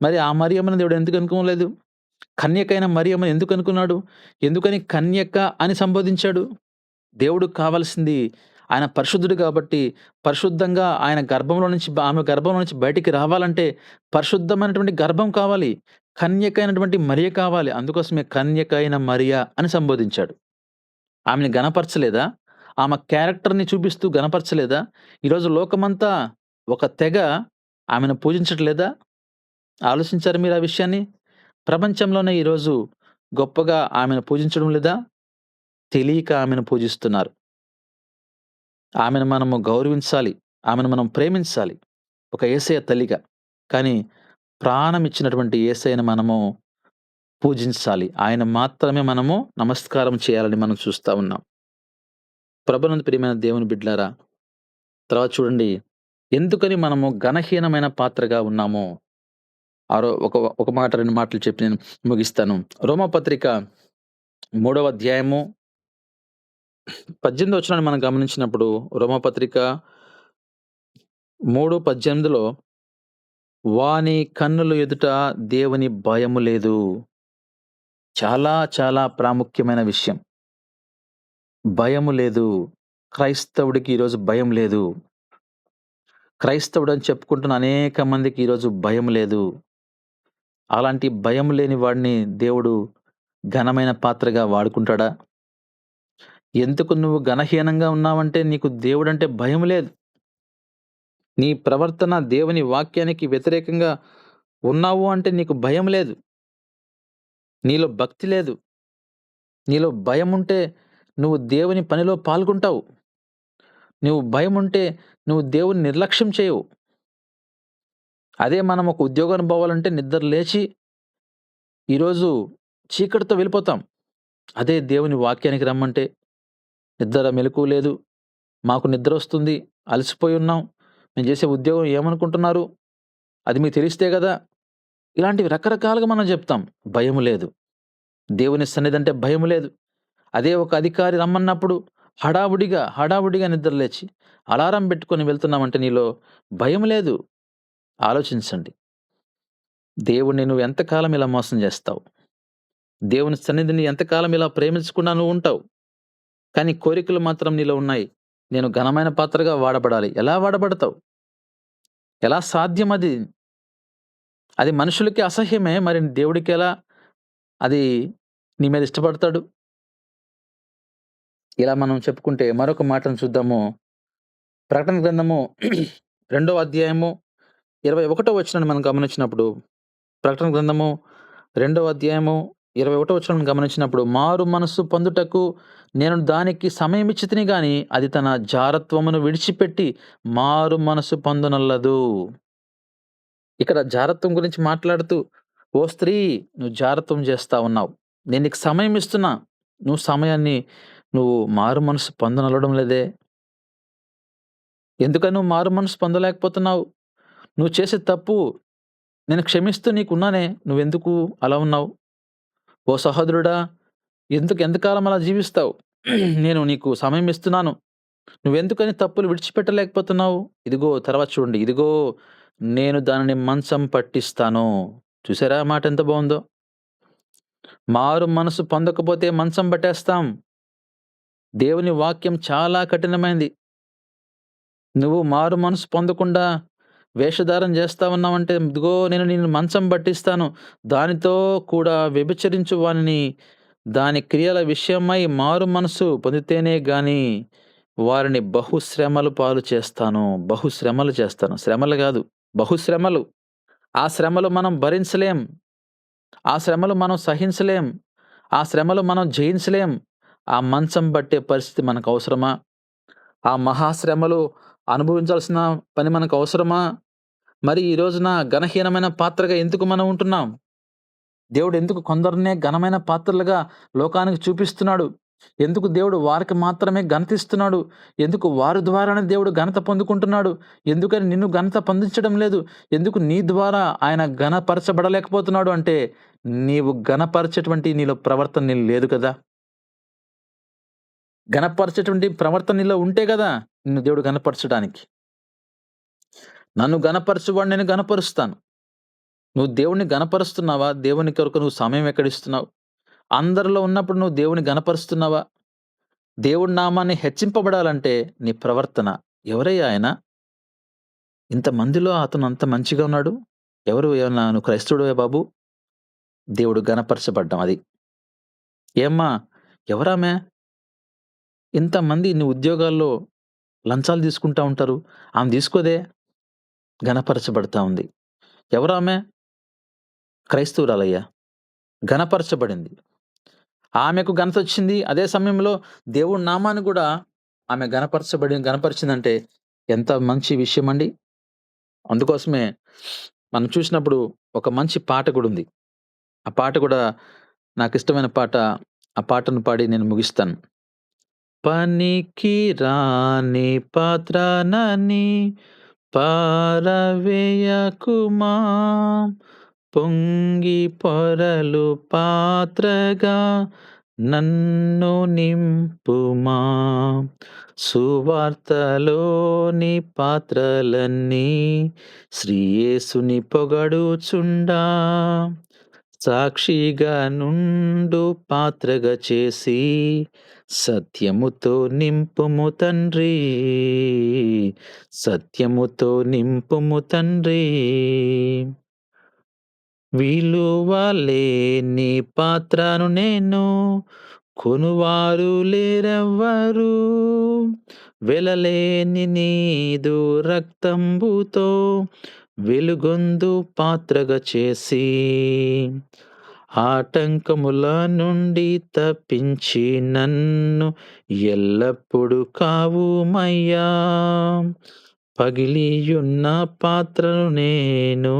మరి ఆ మరియమ్మని దేవుడు ఎందుకు ఎన్నుకోలేదు? కన్యకైన మరియమ్మని ఎందుకు అనుకున్నాడు? ఎందుకని కన్యక అని సంబోధించాడు? దేవుడికి కావాల్సింది, ఆయన పరిశుద్ధుడు కాబట్టి, పరిశుద్ధంగా ఆమె గర్భంలో నుంచి బయటికి రావాలంటే పరిశుద్ధమైనటువంటి గర్భం కావాలి. కన్యకైనటువంటి మరియ కావాలి. అందుకోసమే కన్యకైన మరియ అని సంబోధించాడు. ఆమెని ఘనపరచలేదా? ఆమె క్యారెక్టర్‌ని చూపిస్తూ గనపరచలేదా? ఈరోజు లోకమంతా ఒక తెగ ఆమెను పూజించట్లేదా? ఆలోచించారా మీరు ఆ విషయాన్ని? ప్రపంచంలోనే ఈరోజు గొప్పగా ఆమెను పూజించడం లేదా? తెలియక ఆమెను పూజిస్తున్నారు. ఆమెను మనము గౌరవించాలి. ఆమెను మనం ప్రేమించాలి. ఒక యేసయ్య తల్లిగా. కానీ ప్రాణమిచ్చినటువంటి యేసయ్యను మనము పూజించాలి. ఆయన మాత్రమే మనము నమస్కారం చేయాలని మనం చూస్తా ఉన్నాం. ప్రభునందు ప్రియమైన దేవుని బిడ్డలారా, తర్వాత చూడండి, ఎందుకని మనము ఘనహీనమైన పాత్రగా ఉన్నామో, ఒక ఒక మాట 2 మాటలు చెప్పి నేను ముగిస్తాను. రోమాపత్రిక 3వ అధ్యాయము 18వ వచనాన్ని మనం గమనించినప్పుడు, రోమాపత్రిక 3:18లో వాని కన్నుల ఎదుట దేవుని భయము లేదు. చాలా చాలా ప్రాముఖ్యమైన విషయం. భయము లేదు. క్రైస్తవుడికి ఈరోజు భయం లేదు. క్రైస్తవుడని చెప్పుకుంటున్న అనేక మందికి ఈరోజు భయం లేదు. అలాంటి భయం లేని వాడిని దేవుడు ఘనమైన పాత్రగా వాడుకుంటాడా? ఎందుకు నువ్వు ఘనహీనంగా ఉన్నావంటే నీకు దేవుడంటే భయం లేదు. నీ ప్రవర్తన దేవుని వాక్యానికి వ్యతిరేకంగా ఉన్నావు అంటే నీకు భయం లేదు. నీలో భక్తి లేదు. నీలో భయముంటే నువ్వు దేవుని పనిలో పాల్గొంటావు. నువ్వు భయముంటే నువ్వు దేవుని నిర్లక్ష్యం చేయవు. అదే మనం ఒక ఉద్యోగానికి పోవాలంటే నిద్ర లేచి ఈరోజు చీకటితో వెళ్ళిపోతాం. అదే దేవుని వాక్యానికి రమ్మంటే నిద్ర మెలకువ లేదు. మాకు నిద్రొస్తుంది. అలసిపోయి ఉన్నాం. మేము చేసే ఉద్యోగం ఏమనుకుంటున్నారు? అది మీకు తెలిస్తే గదా! ఇలాంటివి రకరకాలుగా మనం చెప్తాం. భయం లేదు. దేవుని సన్నిధంటే భయం లేదు. అదే ఒక అధికారి రమ్మన్నప్పుడు హడావుడిగా నిద్ర లేచి అలారం పెట్టుకొని వెళ్తున్నామంటే నీలో భయం లేదు. ఆలోచించండి. దేవుడిని నువ్వు ఎంతకాలం ఇలా మోసం చేస్తావు? దేవుని సన్నిధిని ఎంతకాలం ఇలా ప్రేమించకుండా నువ్వు ఉంటావు? కానీ కోరికలు మాత్రం నీలో ఉన్నాయి. నేను ఘనమైన పాత్రగా వాడబడాలి. ఎలా వాడబడతావు? ఎలా సాధ్యం అది? అది మనుషులకి అసహ్యమే. మరి దేవుడికెలా అది నీ మీద ఇష్టపడతాడు? ఇలా మనం చెప్పుకుంటే మరొక మాటను చూద్దాము. ప్రకటన గ్రంథము 2వ అధ్యాయము 21వ వచనాన్ని మనం గమనించినప్పుడు, ప్రకటన గ్రంథము 2వ అధ్యాయము 21వ వచనం గమనించినప్పుడు, మారు మనస్సు పొందుటకు నేను దానికి సమయమిచ్చితిని గాని అది తన జారత్వమును విడిచిపెట్టి మారు మనస్సు పొందనొల్లదు. ఇక్కడ జారత్వం గురించి మాట్లాడుతూ, ఓ స్త్రీ నువ్వు జారత్వం చేస్తా ఉన్నావు. నేను నీకు సమయం ఇస్తున్నా. నువ్వు మారు మనస్సు పొందనొల్లడం లేదే. ఎందుకని నువ్వు మారు మనస్సు పొందలేకపోతున్నావు? నువ్వు చేసే తప్పు నేను క్షమిస్తూ నీకున్నానే. నువ్వెందుకు అలా ఉన్నావు? ఓ సహోదరుడా, ఎంతకాలం అలా జీవిస్తావు? నేను నీకు సమయం ఇస్తున్నాను. నువ్వెందుకని తప్పులు విడిచిపెట్టలేకపోతున్నావు? ఇదిగో తర్వాత చూడండి. ఇదిగో నేను దానిని మంచం పట్టిస్తాను. చూసారా ఆ మాట ఎంత బావుందో? మారు మనసు పొందకపోతే మంచం పట్టేస్తాం. దేవుని వాక్యం చాలా కఠినమైంది. నువ్వు మారు మనసు పొందకుండా వేషధారణ చేస్తా ఉన్నావంటే, ఇదిగో నేను నిన్ను మంచం పట్టిస్తాను. దానితో కూడా వ్యభిచరించు వానిని దాని క్రియల విషయమై మారు మనసు పొందితేనే గాని వారిని బహుశ్రమలు పాలు చేస్తాను. బహుశ్రమలు చేస్తాను. శ్రమలు గాదు, బహుశ్రమలు. ఆ శ్రమలు మనం భరించలేం. ఆ శ్రమలు మనం సహించలేం. ఆ శ్రమలు మనం జయించలేం. ఆ మంచం పట్టే పరిస్థితి మనకవసరమా? ఆ మహాశ్రమలు అనుభవించాల్సిన పని మనకవసరమా? మరి ఈ రోజున ఘనహీనమైన పాత్రగా ఎందుకు మనం ఉంటున్నాం? దేవుడు ఎందుకు కొందరినే ఘనమైన పాత్రలుగా లోకానికి చూపిస్తున్నాడు? ఎందుకు దేవుడు వారికి మాత్రమే ఘనతిస్తున్నాడు? ఎందుకు వారి ద్వారానే దేవుడు ఘనత పొందుకుంటున్నాడు? ఎందుకని నిన్ను ఘనత పొందించడం లేదు? ఎందుకు నీ ద్వారా ఆయన ఘనపరచబడలేకపోతున్నాడు అంటే, నీవు ఘనపరిచేటువంటి నీలో ప్రవర్తన నీలో లేదు కదా! ఘనపరిచేటువంటి ప్రవర్తన నీలో ఉంటే గదా నిన్ను దేవుడు ఘనపరచడానికి. నన్ను ఘనపరచువాడు నేను ఘనపరుస్తాను. నువ్వు దేవుడిని ఘనపరుస్తున్నావా? దేవుని కొరకు నువ్వు సమయం ఎక్కడిస్తున్నావు? అందరిలో ఉన్నప్పుడు నువ్వు దేవుని ఘనపరుస్తున్నావా? దేవుడి నామాన్ని హెచ్చింపబడాలంటే నీ ప్రవర్తన. ఎవరయ్యా ఆయన? ఇంతమందిలో అతను అంత మంచిగా ఉన్నాడు. ఏమన్నా నువ్వు క్రైస్తవుడివా బాబు? దేవుడు ఘనపరచబడ్డం అది. ఏమ్మా ఎవరామె? ఇంతమంది ఇన్ని ఉద్యోగాల్లో లంచాలు తీసుకుంటా ఉంటారు. ఆమె తీసుకోదే, ఘనపరచబడతా ఉంది. ఎవరామె? క్రైస్తవురాలయ్యా. ఘనపరచబడింది. ఆమెకు ఘనతొచ్చింది. అదే సమయంలో దేవుడి నామాన్ని గూడా ఆమె ఘనపరిచిందంటే ఎంత మంచి విషయమండి. అందుకోసమే మనం చూసినప్పుడు ఒక మంచి పాట గూడుంది. ఆ పాట గూడా నాకిష్టమైన పాట. ఆ పాటను పాడి నేను ముగిస్తాను. పనికి రాని పాత్రనని పారవేయకుమా, పొంగి పొరలు పాత్రగా నన్ను నింపుమా, సువార్తలోని పాత్రలన్నీ శ్రీయేసుని పొగడుచుండా, సాక్షిగా నుండు పాత్రగా చేసి సత్యముతో నింపుము తండ్రి, సత్యముతో నింపుము తండ్రి. విలువలేని పాత్రను నేను, కొనువారు లేరెవ్వరు, వెలలేని నీదు రక్తంబుతో వెలుగొందు పాత్రగా చేసి, ఆటంకముల నుండి తప్పించి నన్ను ఎల్లప్పుడు కావుమయ్యా, పగిలియున్న పాత్రను నేను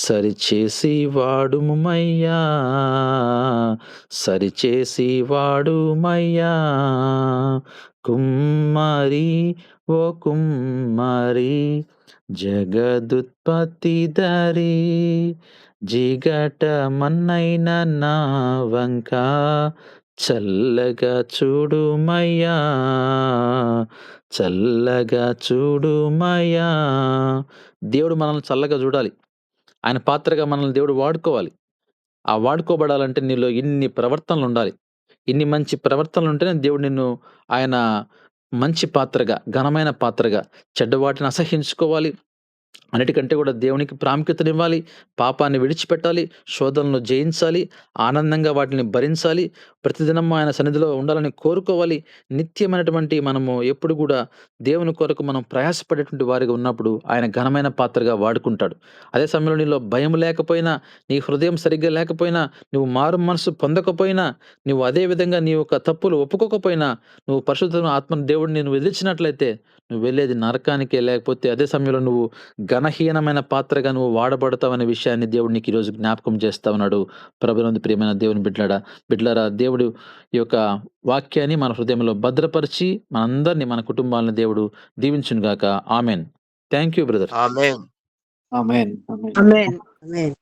సరిచేసి వాడుమయ్యా, సరిచేసి వాడుమయ్యా. కుమ్మరి ఓ కుమ్మరి, జగదుత్పత్తి దరి, జిగట మన్నైన నా వంక చల్లగా చూడుమయ్యా, చల్లగా చూడుమయ్యా. దేవుడు మనల్ని చల్లగా చూడాలి. ఆయన పాత్రగా మనల్ని దేవుడు వాడుకోవాలి. ఆ వాడుకోబడాలంటే నీలో ఇన్ని ప్రవర్తనలుండాలి. ఇన్ని మంచి ప్రవర్తనలుంటేనే దేవుడు నిన్ను ఆయన మంచి పాత్రగా, ఘనమైన పాత్రగా, చెడ్డవాటిని అసహ్యించుకోవాలి. అన్నిటికంటే కూడా దేవునికి ప్రాముఖ్యతనివ్వాలి. పాపాన్ని విడిచిపెట్టాలి. శోధనలను జయించాలి. ఆనందంగా వాటిని భరించాలి. ప్రతిదినం ఆయన సన్నిధిలో ఉండాలని కోరుకోవాలి. నిత్యమైనటువంటి మనము ఎప్పుడు గూడా దేవుని కొరకు మనం ప్రయాసపడేటువంటి వారిగా ఉన్నప్పుడు ఆయన ఘనమైన పాత్రగా వాడుకుంటాడు. అదే సమయంలో నీలో భయం లేకపోయినా, నీ హృదయం సరిగ్గా లేకపోయినా, నువ్వు మారు మనసు పొందకపోయినా, నువ్వు అదే విధంగా నీ యొక్క తప్పులు ఒప్పుకోకపోయినా, నువ్వు పరిశుద్ధ ఆత్మను దేవుడిని నువ్వు వదిలించినట్లయితే నువ్వు వెళ్ళేది నరకానికే. లేకపోతే అదే సమయంలో నువ్వు ఘనహీనమైన పాత్రగా నువ్వు వాడబడతావనే విషయాన్ని దేవుడు నీకు ఈరోజు జ్ఞాపకం చేస్తా ఉన్నాడు. ప్రభునందు ప్రియమైన దేవుని బిడ్డలారా, దేవుడు ఈ యొక్క వాక్యాన్ని మన హృదయంలో భద్రపరిచి మనందరినీ, మన కుటుంబాలను దేవుడు దీవించును గాక. Amen. Thank you brother. Amen. Amen. Amen. Amen. Amen.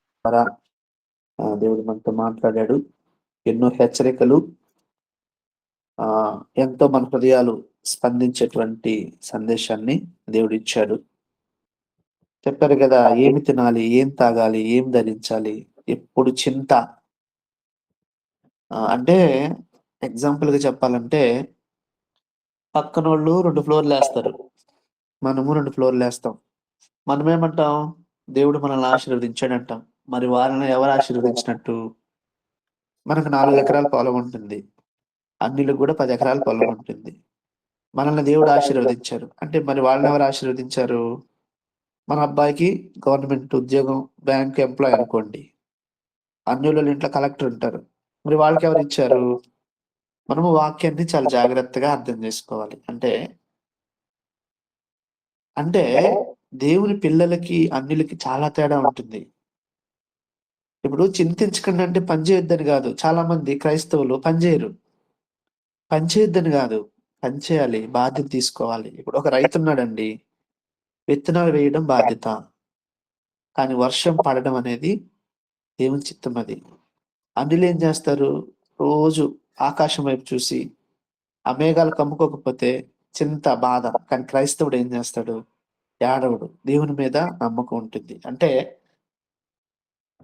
దేవుడు మనతో మాట్లాడాడు. ఎన్నో హెచ్చరికలు, ఎంతో మన హృదయాలు స్పందించేటువంటి సందేశాన్ని దేవుడు ఇచ్చాడు. చెప్పారు కదా, ఏమి తినాలి, ఏం తాగాలి, ఏం ధరించాలి, ఎప్పుడు చింత. అంటే ఎగ్జాంపుల్ గా చెప్పాలంటే, పక్కనోళ్ళు 2 ఫ్లోర్లు వేస్తారు, మనము 2 ఫ్లోర్లు వేస్తాం. మనమేమంటాం? దేవుడు మనల్ని ఆశీర్వదించాడంటాం. మరి వారిని ఎవరు ఆశీర్వదించినట్టు? మనకు 4 ఎకరాల పొలం ఉంటుంది, అన్నిలకు కూడా 10 ఎకరాల పొలం ఉంటుంది. మనల్ని దేవుడు ఆశీర్వదించారు అంటే మరి వాళ్ళని ఎవరు ఆశీర్వదించారు? మన అబ్బాయికి గవర్నమెంట్ ఉద్యోగం, బ్యాంక్ ఎంప్లాయ్ అనుకోండి, అన్యుల ఇంట్లో కలెక్టర్ ఉంటారు, మరి వాళ్ళకి ఎవరు ఇచ్చారు? మనము వాక్యాన్ని చాలా జాగ్రత్తగా అర్థం చేసుకోవాలి. అంటే అంటే దేవుని పిల్లలకి అన్యులకి చాలా తేడా ఉంటుంది. ఇప్పుడు చింతించకండి అంటే పని చేయొద్దని కాదు. చాలా మంది క్రైస్తవులు పనిచేయరు. పని చేయొద్దని కాదు, పని చేయాలి, బాధ్యత తీసుకోవాలి. ఇప్పుడు ఒక రైతు ఉన్నాడండి, విత్తనాలు వేయడం బాధ్యత, కానీ వర్షం పడడం అనేది దేవుని చిత్తం. అది అన్యులు ఏం చేస్తారు? రోజు ఆకాశం వైపు చూసి ఆ మేఘాలు కమ్ముకోకపోతే చింత, బాధ. కానీ క్రైస్తవుడు ఏం చేస్తాడు? ఏడవడు. దేవుని మీద నమ్మకం ఉంటుంది. అంటే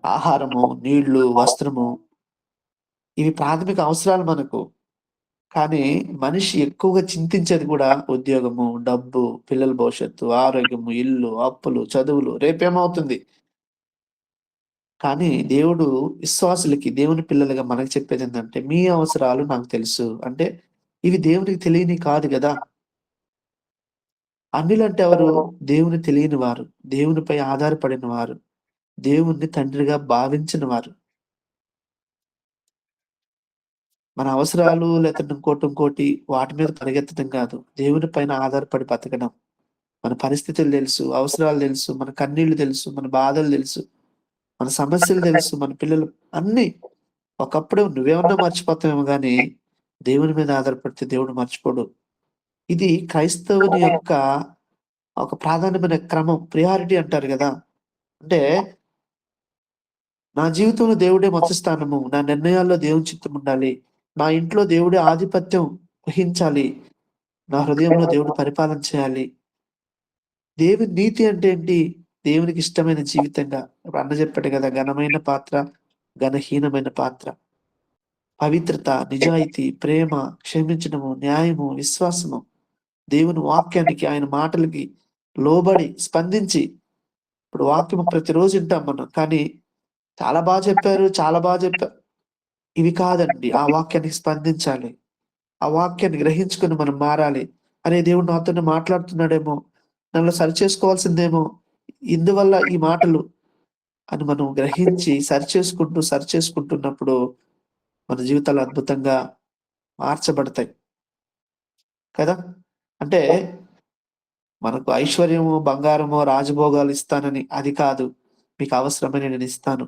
ఆహారము, నీళ్లు, వస్త్రము ఇవి ప్రాథమిక అవసరాలు మనకు. కానీ మనిషి ఎక్కువగా చింతించేది కూడా ఉద్యోగము, డబ్బు, పిల్లల భవిష్యత్తు, ఆరోగ్యము, ఇల్లు, అప్పులు, చదువులు, రేపేమవుతుంది. కానీ దేవుడు విశ్వాసులకి, దేవుని పిల్లలుగా మనకు చెప్పేది ఏంటంటే, మీ అవసరాలు నాకు తెలుసు. అంటే ఇవి దేవునికి తెలియని కాదు గదా! అన్యులంటే ఎవరు? దేవుని తెలియని వారు, దేవునిపై ఆధారపడిన వారు, దేవుణ్ణి తండ్రిగా భావించిన వారు. మన అవసరాలు లేకపోతే ఇంకోటి వాటి మీద పరిగెత్తడం కాదు. దేవుని పైన ఆధారపడి బతకడం. మన పరిస్థితులు తెలుసు, అవసరాలు తెలుసు, మన కన్నీళ్లు తెలుసు, మన బాధలు తెలుసు, మన సమస్యలు తెలుసు, మన పిల్లలు అన్నీ. ఒకప్పుడు నువ్వేమన్నా మర్చిపోతావేమో గానీ, దేవుని మీద ఆధారపడితే దేవుడు మర్చిపోడు. ఇది క్రైస్తవుని యొక్క ఒక ప్రాధాన్యమైన క్రమం. ప్రియారిటీ అంటారు గదా! అంటే నా జీవితంలో దేవుడే మొదటి స్థానము. నా నిర్ణయాల్లో దేవుని చిత్తం ఉండాలి. నా ఇంట్లో దేవుడే ఆధిపత్యం వహించాలి. నా హృదయంలో దేవుడు పరిపాలన చేయాలి. దేవుని నీతి అంటే ఏంటి? దేవునికి ఇష్టమైన జీవితంగా ఇప్పుడు అన్న చెప్పాడు గదా! ఘనమైన పాత్ర, ఘనహీనమైన పాత్ర. పవిత్రత, నిజాయితీ, ప్రేమ, క్షమించడము, న్యాయము, విశ్వాసము, దేవుని వాక్యానికి, ఆయన మాటలకి లోబడి, స్పందించి ఇప్పుడు వాక్యం ప్రతిరోజు వింటాం మనం. కానీ చాలా చెప్పారు, చాలా చెప్పారు. ఇవి కాదండి. ఆ వాక్యానికి స్పందించాలి. ఆ వాక్యాన్ని గ్రహించుకొని మనం మారాలి. అరే! దేవుడు నాతోనే మాట్లాడుతున్నాడేమో, నన్ను సరిచేసుకోవాల్సిందేమో, ఇందువల్ల ఈ మాటలు అని మనం గ్రహించి సరిచేసుకుంటున్నప్పుడు మన జీవితాలు అద్భుతంగా మార్చబడతాయి. కదా! అంటే మనకు ఐశ్వర్యము, బంగారమో, రాజభోగాలు ఇస్తానని అది కాదు. మీకు అవసరమైనవి నేనిస్తాను.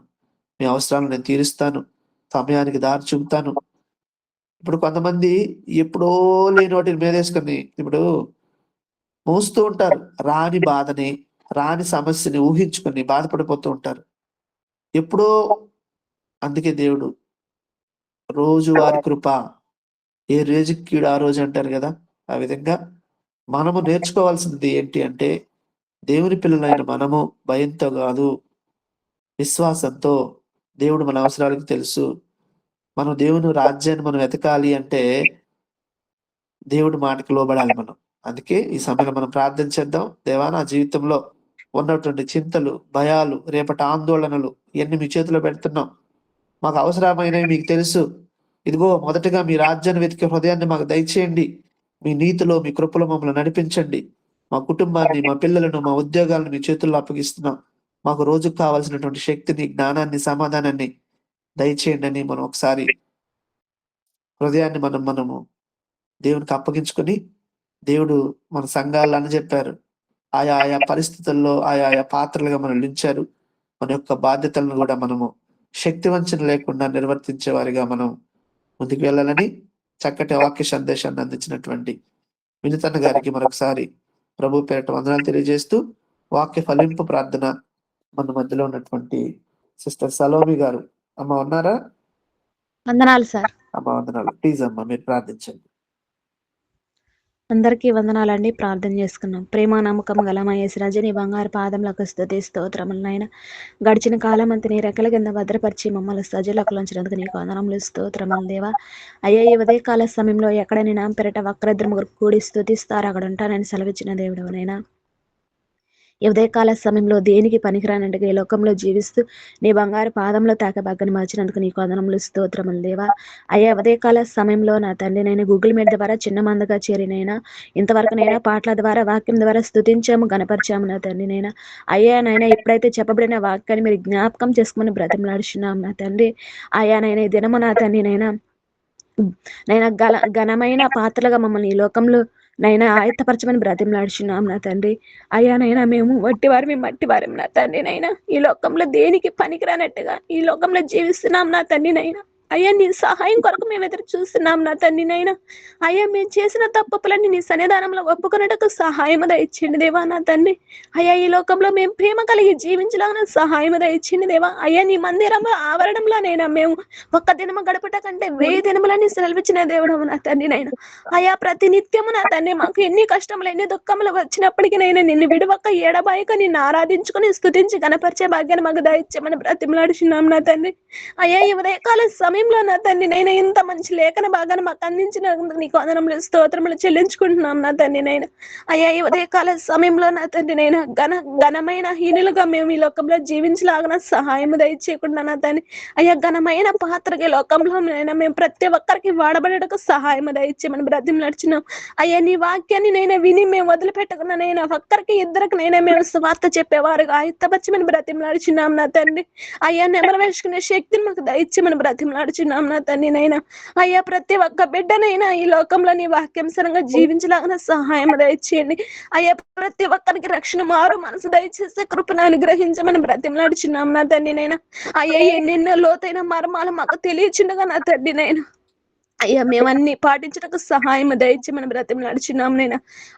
మీ అవసరాలను నేను తీరుస్తాను. సమయానికి దారి చూపుతాను. ఇప్పుడు కొంతమంది ఎప్పుడో లేని వాటిని మీదేసుకొని ఇప్పుడు మోస్తూ ఉంటారు. రాని బాధని, రాని సమస్యని ఊహించుకొని బాధపడిపోతూ ఉంటారు. ఎప్పుడో అందుకే దేవుడు రోజువారీ కృప ఏ రోజుకి కీడు ఆ రోజు అంటారు గదా! ఆ విధంగా మనము నేర్చుకోవాల్సింది ఏంటి అంటే దేవుని పిల్లలైన మనము భయంతో గాదు, విశ్వాసంతో దేవుడు మన అవసరాలకు తెలుసు. మనం దేవుని రాజ్యాన్ని మనం వెతకాలి అంటే దేవుడి మాటకి లోబడాలి మనం. అందుకే ఈ సమయంలో మనం ప్రార్థన చేద్దాం. దేవా నా జీవితంలో ఉన్నటువంటి చింతలు, భయాలు, రేపటి ఆందోళనలు ఇయన్నీ మీ చేతిలో పెడుతున్నాం. మాకు అవసరమైనవి మీకు తెలుసు. ఇదిగో మొదటగా మీ రాజ్యాన్ని వెతికే హృదయాన్ని మాకు దయచేయండి. మీ నీతిలో, మీ కృపలో మమ్మల్ని నడిపించండి. మా కుటుంబాన్ని, మా పిల్లలను, మా ఉద్యోగాలను మీ చేతుల్లో అప్పగిస్తున్నాం. మాకు రోజుకు కావాల్సినటువంటి శక్తిని, జ్ఞానాన్ని, సమాధానాన్ని దయచేయండి అని మనం ఒకసారి హృదయాన్ని మనము దేవునికి అప్పగించుకొని, దేవుడు మన సంఘాల్లో చెప్పారు. ఆయా పరిస్థితుల్లో ఆయా పాత్రలుగా మనల్ని ఉంచారు. మన యొక్క బాధ్యతలను గూడా మనము శక్తివంచన లేకుండా నిర్వర్తించే వారిగా మనం ముందుకు వెళ్ళాలని చక్కటి వాక్య సందేశాన్ని అందించినటువంటి వినుతన్న గారికి మరొకసారి ప్రభు పేరిట వందనాలు తెలియజేస్తూ, వాక్య ఫలింపు ప్రార్థన మన మధ్యలో ఉన్నటువంటి సిస్టర్ సలోమి గారు. అమ్మ ఉన్నారా? వందనాలు సార్. అమ్మ వందనాలు. ప్లీజ్ అమ్మ మీరు ప్రార్థించండి. అందరికీ వందనాలండి. ప్రార్థన చేసుకున్నాం. ప్రేమ నమ్మకం గల మా యేసురాజు నీ బంగారు పాదములకు స్తుతి స్తోత్రములు నాయన. గడిచిన కాలం అంతా నీ రెక్కల కింద భద్రపరిచి మమ్మల్ని సజీలకు ఉంచినందుకు నీకు వందనములు స్తోత్రములు దేవా. అయ్యా ఈ ఉదయకాల సమయంలో ఎక్కడ నీ నామ పేరిట ఒక్కరిద్దరు ముగ్గురు కూడి స్తుతిస్తారు అక్కడ ఉంటానని సెలవిచ్చిన దేవుడవనైనా. ఈ ఉదయకాల సమయంలో దేనికి పనికిరానట్టుగా ఈ లోకంలో జీవిస్తూ నీ బంగారు పాదంలో తాకబాగని మార్చినందుకు నీకు వందనములు స్తోత్రములు దేవా. అయ్యా ఉదయకాల సమయంలో నా తండ్రి నేను గూగుల్ మీట్ ద్వారా చిన్న మందగా చేరినైనా ఇంతవరకు నైనా పాటల ద్వారా వాక్యం ద్వారా స్తుతించాము, గణపరిచాము నా తండ్రి నైనా. అయ్యా నైనా ఎప్పుడైతే చెప్పబడిన వాక్యాన్ని మీరు జ్ఞాపకం చేసుకుని బ్రతిమలాడుచున్నాం నా తండ్రి. అయ్యా నైనా ఈ దినము నా తండ్రి నైనా ఘనమైన పాత్రలుగా మమ్మల్ని ఈ లోకంలో నైనా ఆయత్తపరచమని బ్రతిమలాడుచున్నాం నా తండ్రి. అయ్యా నైనా మేము మట్టి వారం నా తండ్రి నైనా. ఈ లోకంలో దేనికి పనికిరానట్టుగా ఈ లోకంలో జీవిస్తున్నాం నా తండ్రి నైనా. అయ్యా నీ సహాయం కొరకు మేము ఎదురు చూస్తున్నాం నా తండ్రి నైనా. అయ్యా మేము చేసిన తప్పులన్నీ నీ సన్నిధానంలో ఒప్పుకున్నట్టుకు సహాయం దయచేయండి దేవా నా తండ్రి. అయ్యా ఈ లోకంలో మేము ప్రేమ కలిగి జీవించలాగా సహాయం దయచేయండి దేవా. అయ్యా నీ మందిరంలో ఆవరణంలోనైనా మేము ఒక్క దినము గడపట కంటే 1000 దినములని సెలవిచ్చిన దేవుడు నా తండ్రి నైనా. అయ్యా ప్రతి నిత్యము నా తండ్రి మాకు ఎన్ని కష్టములు ఎన్ని దుఃఖములు వచ్చినప్పటికీ నైనా నిన్ను విడవక ఎడబాయక నిన్ను ఆరాధించుకుని స్తుతించి గణపరిచే భాగ్యాన్ని మాకు దయచేయమని బ్రతిమలాడుచున్నాం నా తండ్రి. అయ్యా ఈ ఉదయకాల సమయం సమయంలో నా తండ్రి నైనా ఇంత మంచి లేఖన భాగాన్ని మాకు అందించినందుకు నీకు వందనములు స్తోత్రములు చెల్లించుకుంటున్నాం నా తండ్రి నైనా. అయ్యా ఈ ఉదయకాల సమయంలో నా తండ్రి నైనా ఘనమైన హీనులుగా మేము ఈ లోకంలో జీవించలాగిన సహాయం దయచేయకుండా నా తండ్రి అయ్యా ఘనమైన పాత్రకి లోకంలో నైనా మేము ప్రతి ఒక్కరికి వాడబడటకు సహాయం దయచేయమని బ్రతిమలాడుచున్నాం. అయ్యా నీ వాక్యాన్ని నైనా విని మేము వదిలిపెట్టకుండా నైనా ఒక్కరికి ఇద్దరికి నైనా మేము సువార్త చెప్పేవారుగా ఆయుత్తపరచమని బ్రతిమలాడుచున్నాం నా తండ్రి. అయ్యా నెమరు వేసుకునే శక్తిని మాకు దయచేయమని బ్రతిమలాడుచున్నాం నా తండ్రి నైనా. అయ్యా ప్రతి ఒక్క బిడ్డనైనా ఈ లోకంలో నీ వాక్యాంశరంగా జీవించలాగిన సహాయం దయచేయండి. అయ్యా ప్రతి ఒక్కరికి రక్షణ మారు మనసు దయచేసే కృపను అనుగ్రహించమని బ్రతిమలాడుచున్నాం నా తండ్రి నైనా. అయ్యా ఎన్నెన్నో లోతైన మర్మాలు మాకు తెలియచుండగా నా తండ్రి నైనా అయ్యా మేమన్నీ పాటించడానికి సహాయం దయచేయమని బ్రతిమలాడుచున్నాం నైనా.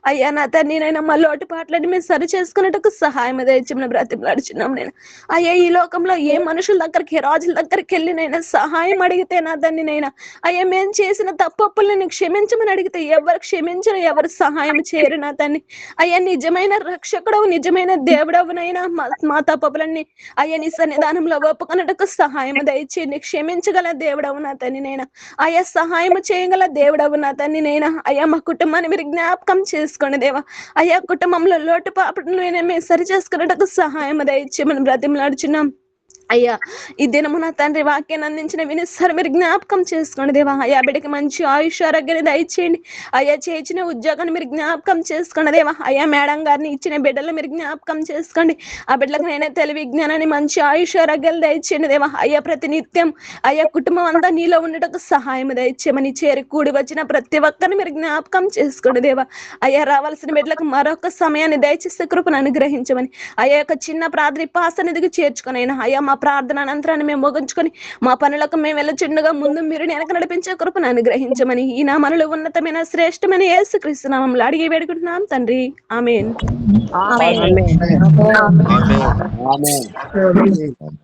అయ్యా నా తండ్రి నైనా మా లోటుపాట్లని మేము సరి చేసుకున్నట్టుకు సహాయం దయచేయమని బ్రతిమలాడుచున్నాం నేను. అయ్యా ఈ లోకంలో ఏ మనుషుల దగ్గరికి రాజుల దగ్గరికి వెళ్ళినైనా సహాయం అడిగితే నా తండ్రి నైనా అయ్యా మేము చేసిన తప్పుల్ని క్షమించమని అడిగితే ఎవరు క్షమించరు, ఎవరు సహాయం చేయరు నా తండ్రి. అయ్యా నిజమైన రక్షకుడవు నిజమైన దేవుడవునైనా మా తప్పులన్నీ అయ్యా నీ సన్నిధానంలో ఒప్పుకున్నట్టుకు సహాయం దయచేయండి. క్షమించగల దేవుడవు నా తండ్రి నైనా. అయ్యా సహాయం చేయగల దేవుడవు నా తండ్రి నైనా. అయ్యా మా కుటుంబాన్ని మీరు జ్ఞాపకం చేసుకోండి దేవా. అయ్యా కుటుంబంలో లోటుపాట్లు మేము సరి చేసుకున్నట్టుకు సహాయం దయచేయమని బ్రతిమలాడుచున్నాం. అయ్యా ఈ దినము నా తండ్రి వాక్యాన్ని అందించిన వినిస్తారు మీరు జ్ఞాపకం చేసుకోండి దేవా. అయ్యా బిడ్డకి మంచి ఆయుష్ ఆరోగ్యాన్ని దయచేయండి. అయ్యా చేసిన ఉద్యోగాన్ని మీరు జ్ఞాపకం చేసుకోండి దేవా. అయ్యా మేడం గారిని ఇచ్చిన బిడ్డలు మీరు జ్ఞాపకం చేసుకోండి. ఆ బిడ్డలకు నేనే తెలివి విజ్ఞానాన్ని మంచి ఆయుష్ ఆరోగ్యాలు దయచేయండి దేవా. అయ్యా ప్రతి నిత్యం అయ్యా కుటుంబం అంతా నీలో ఉండటకు సహాయం దయచేయమని చేరి కూడి వచ్చిన ప్రతి ఒక్కరిని మీరు జ్ఞాపకం చేసుకోండి దేవా. అయ్యా రావాల్సిన బిడ్డలకు మరొక సమయాన్ని దయచేస్తే కృపను అనుగ్రహించమని అయ్యా యొక్క చిన్న ప్రార్థన పాసనిధికి చేర్చుకొని అయినా అయ్యా మా ప్రార్థన అనంతరాన్ని మేము ముగించుకొని మా పనులకు మేము వెళ్ళచుండగా ముందు మీరు వెనక నడిపించే కృపను అనుగ్రహించమని ఈ నామములో ఉన్నతమైన శ్రేష్టమైన యేసుక్రీస్తు నామములో అడిగి వేడుకుంటున్నాం తండ్రి. ఆమేన్. ఆమేన్. ఆమేన్. ఆమేన్.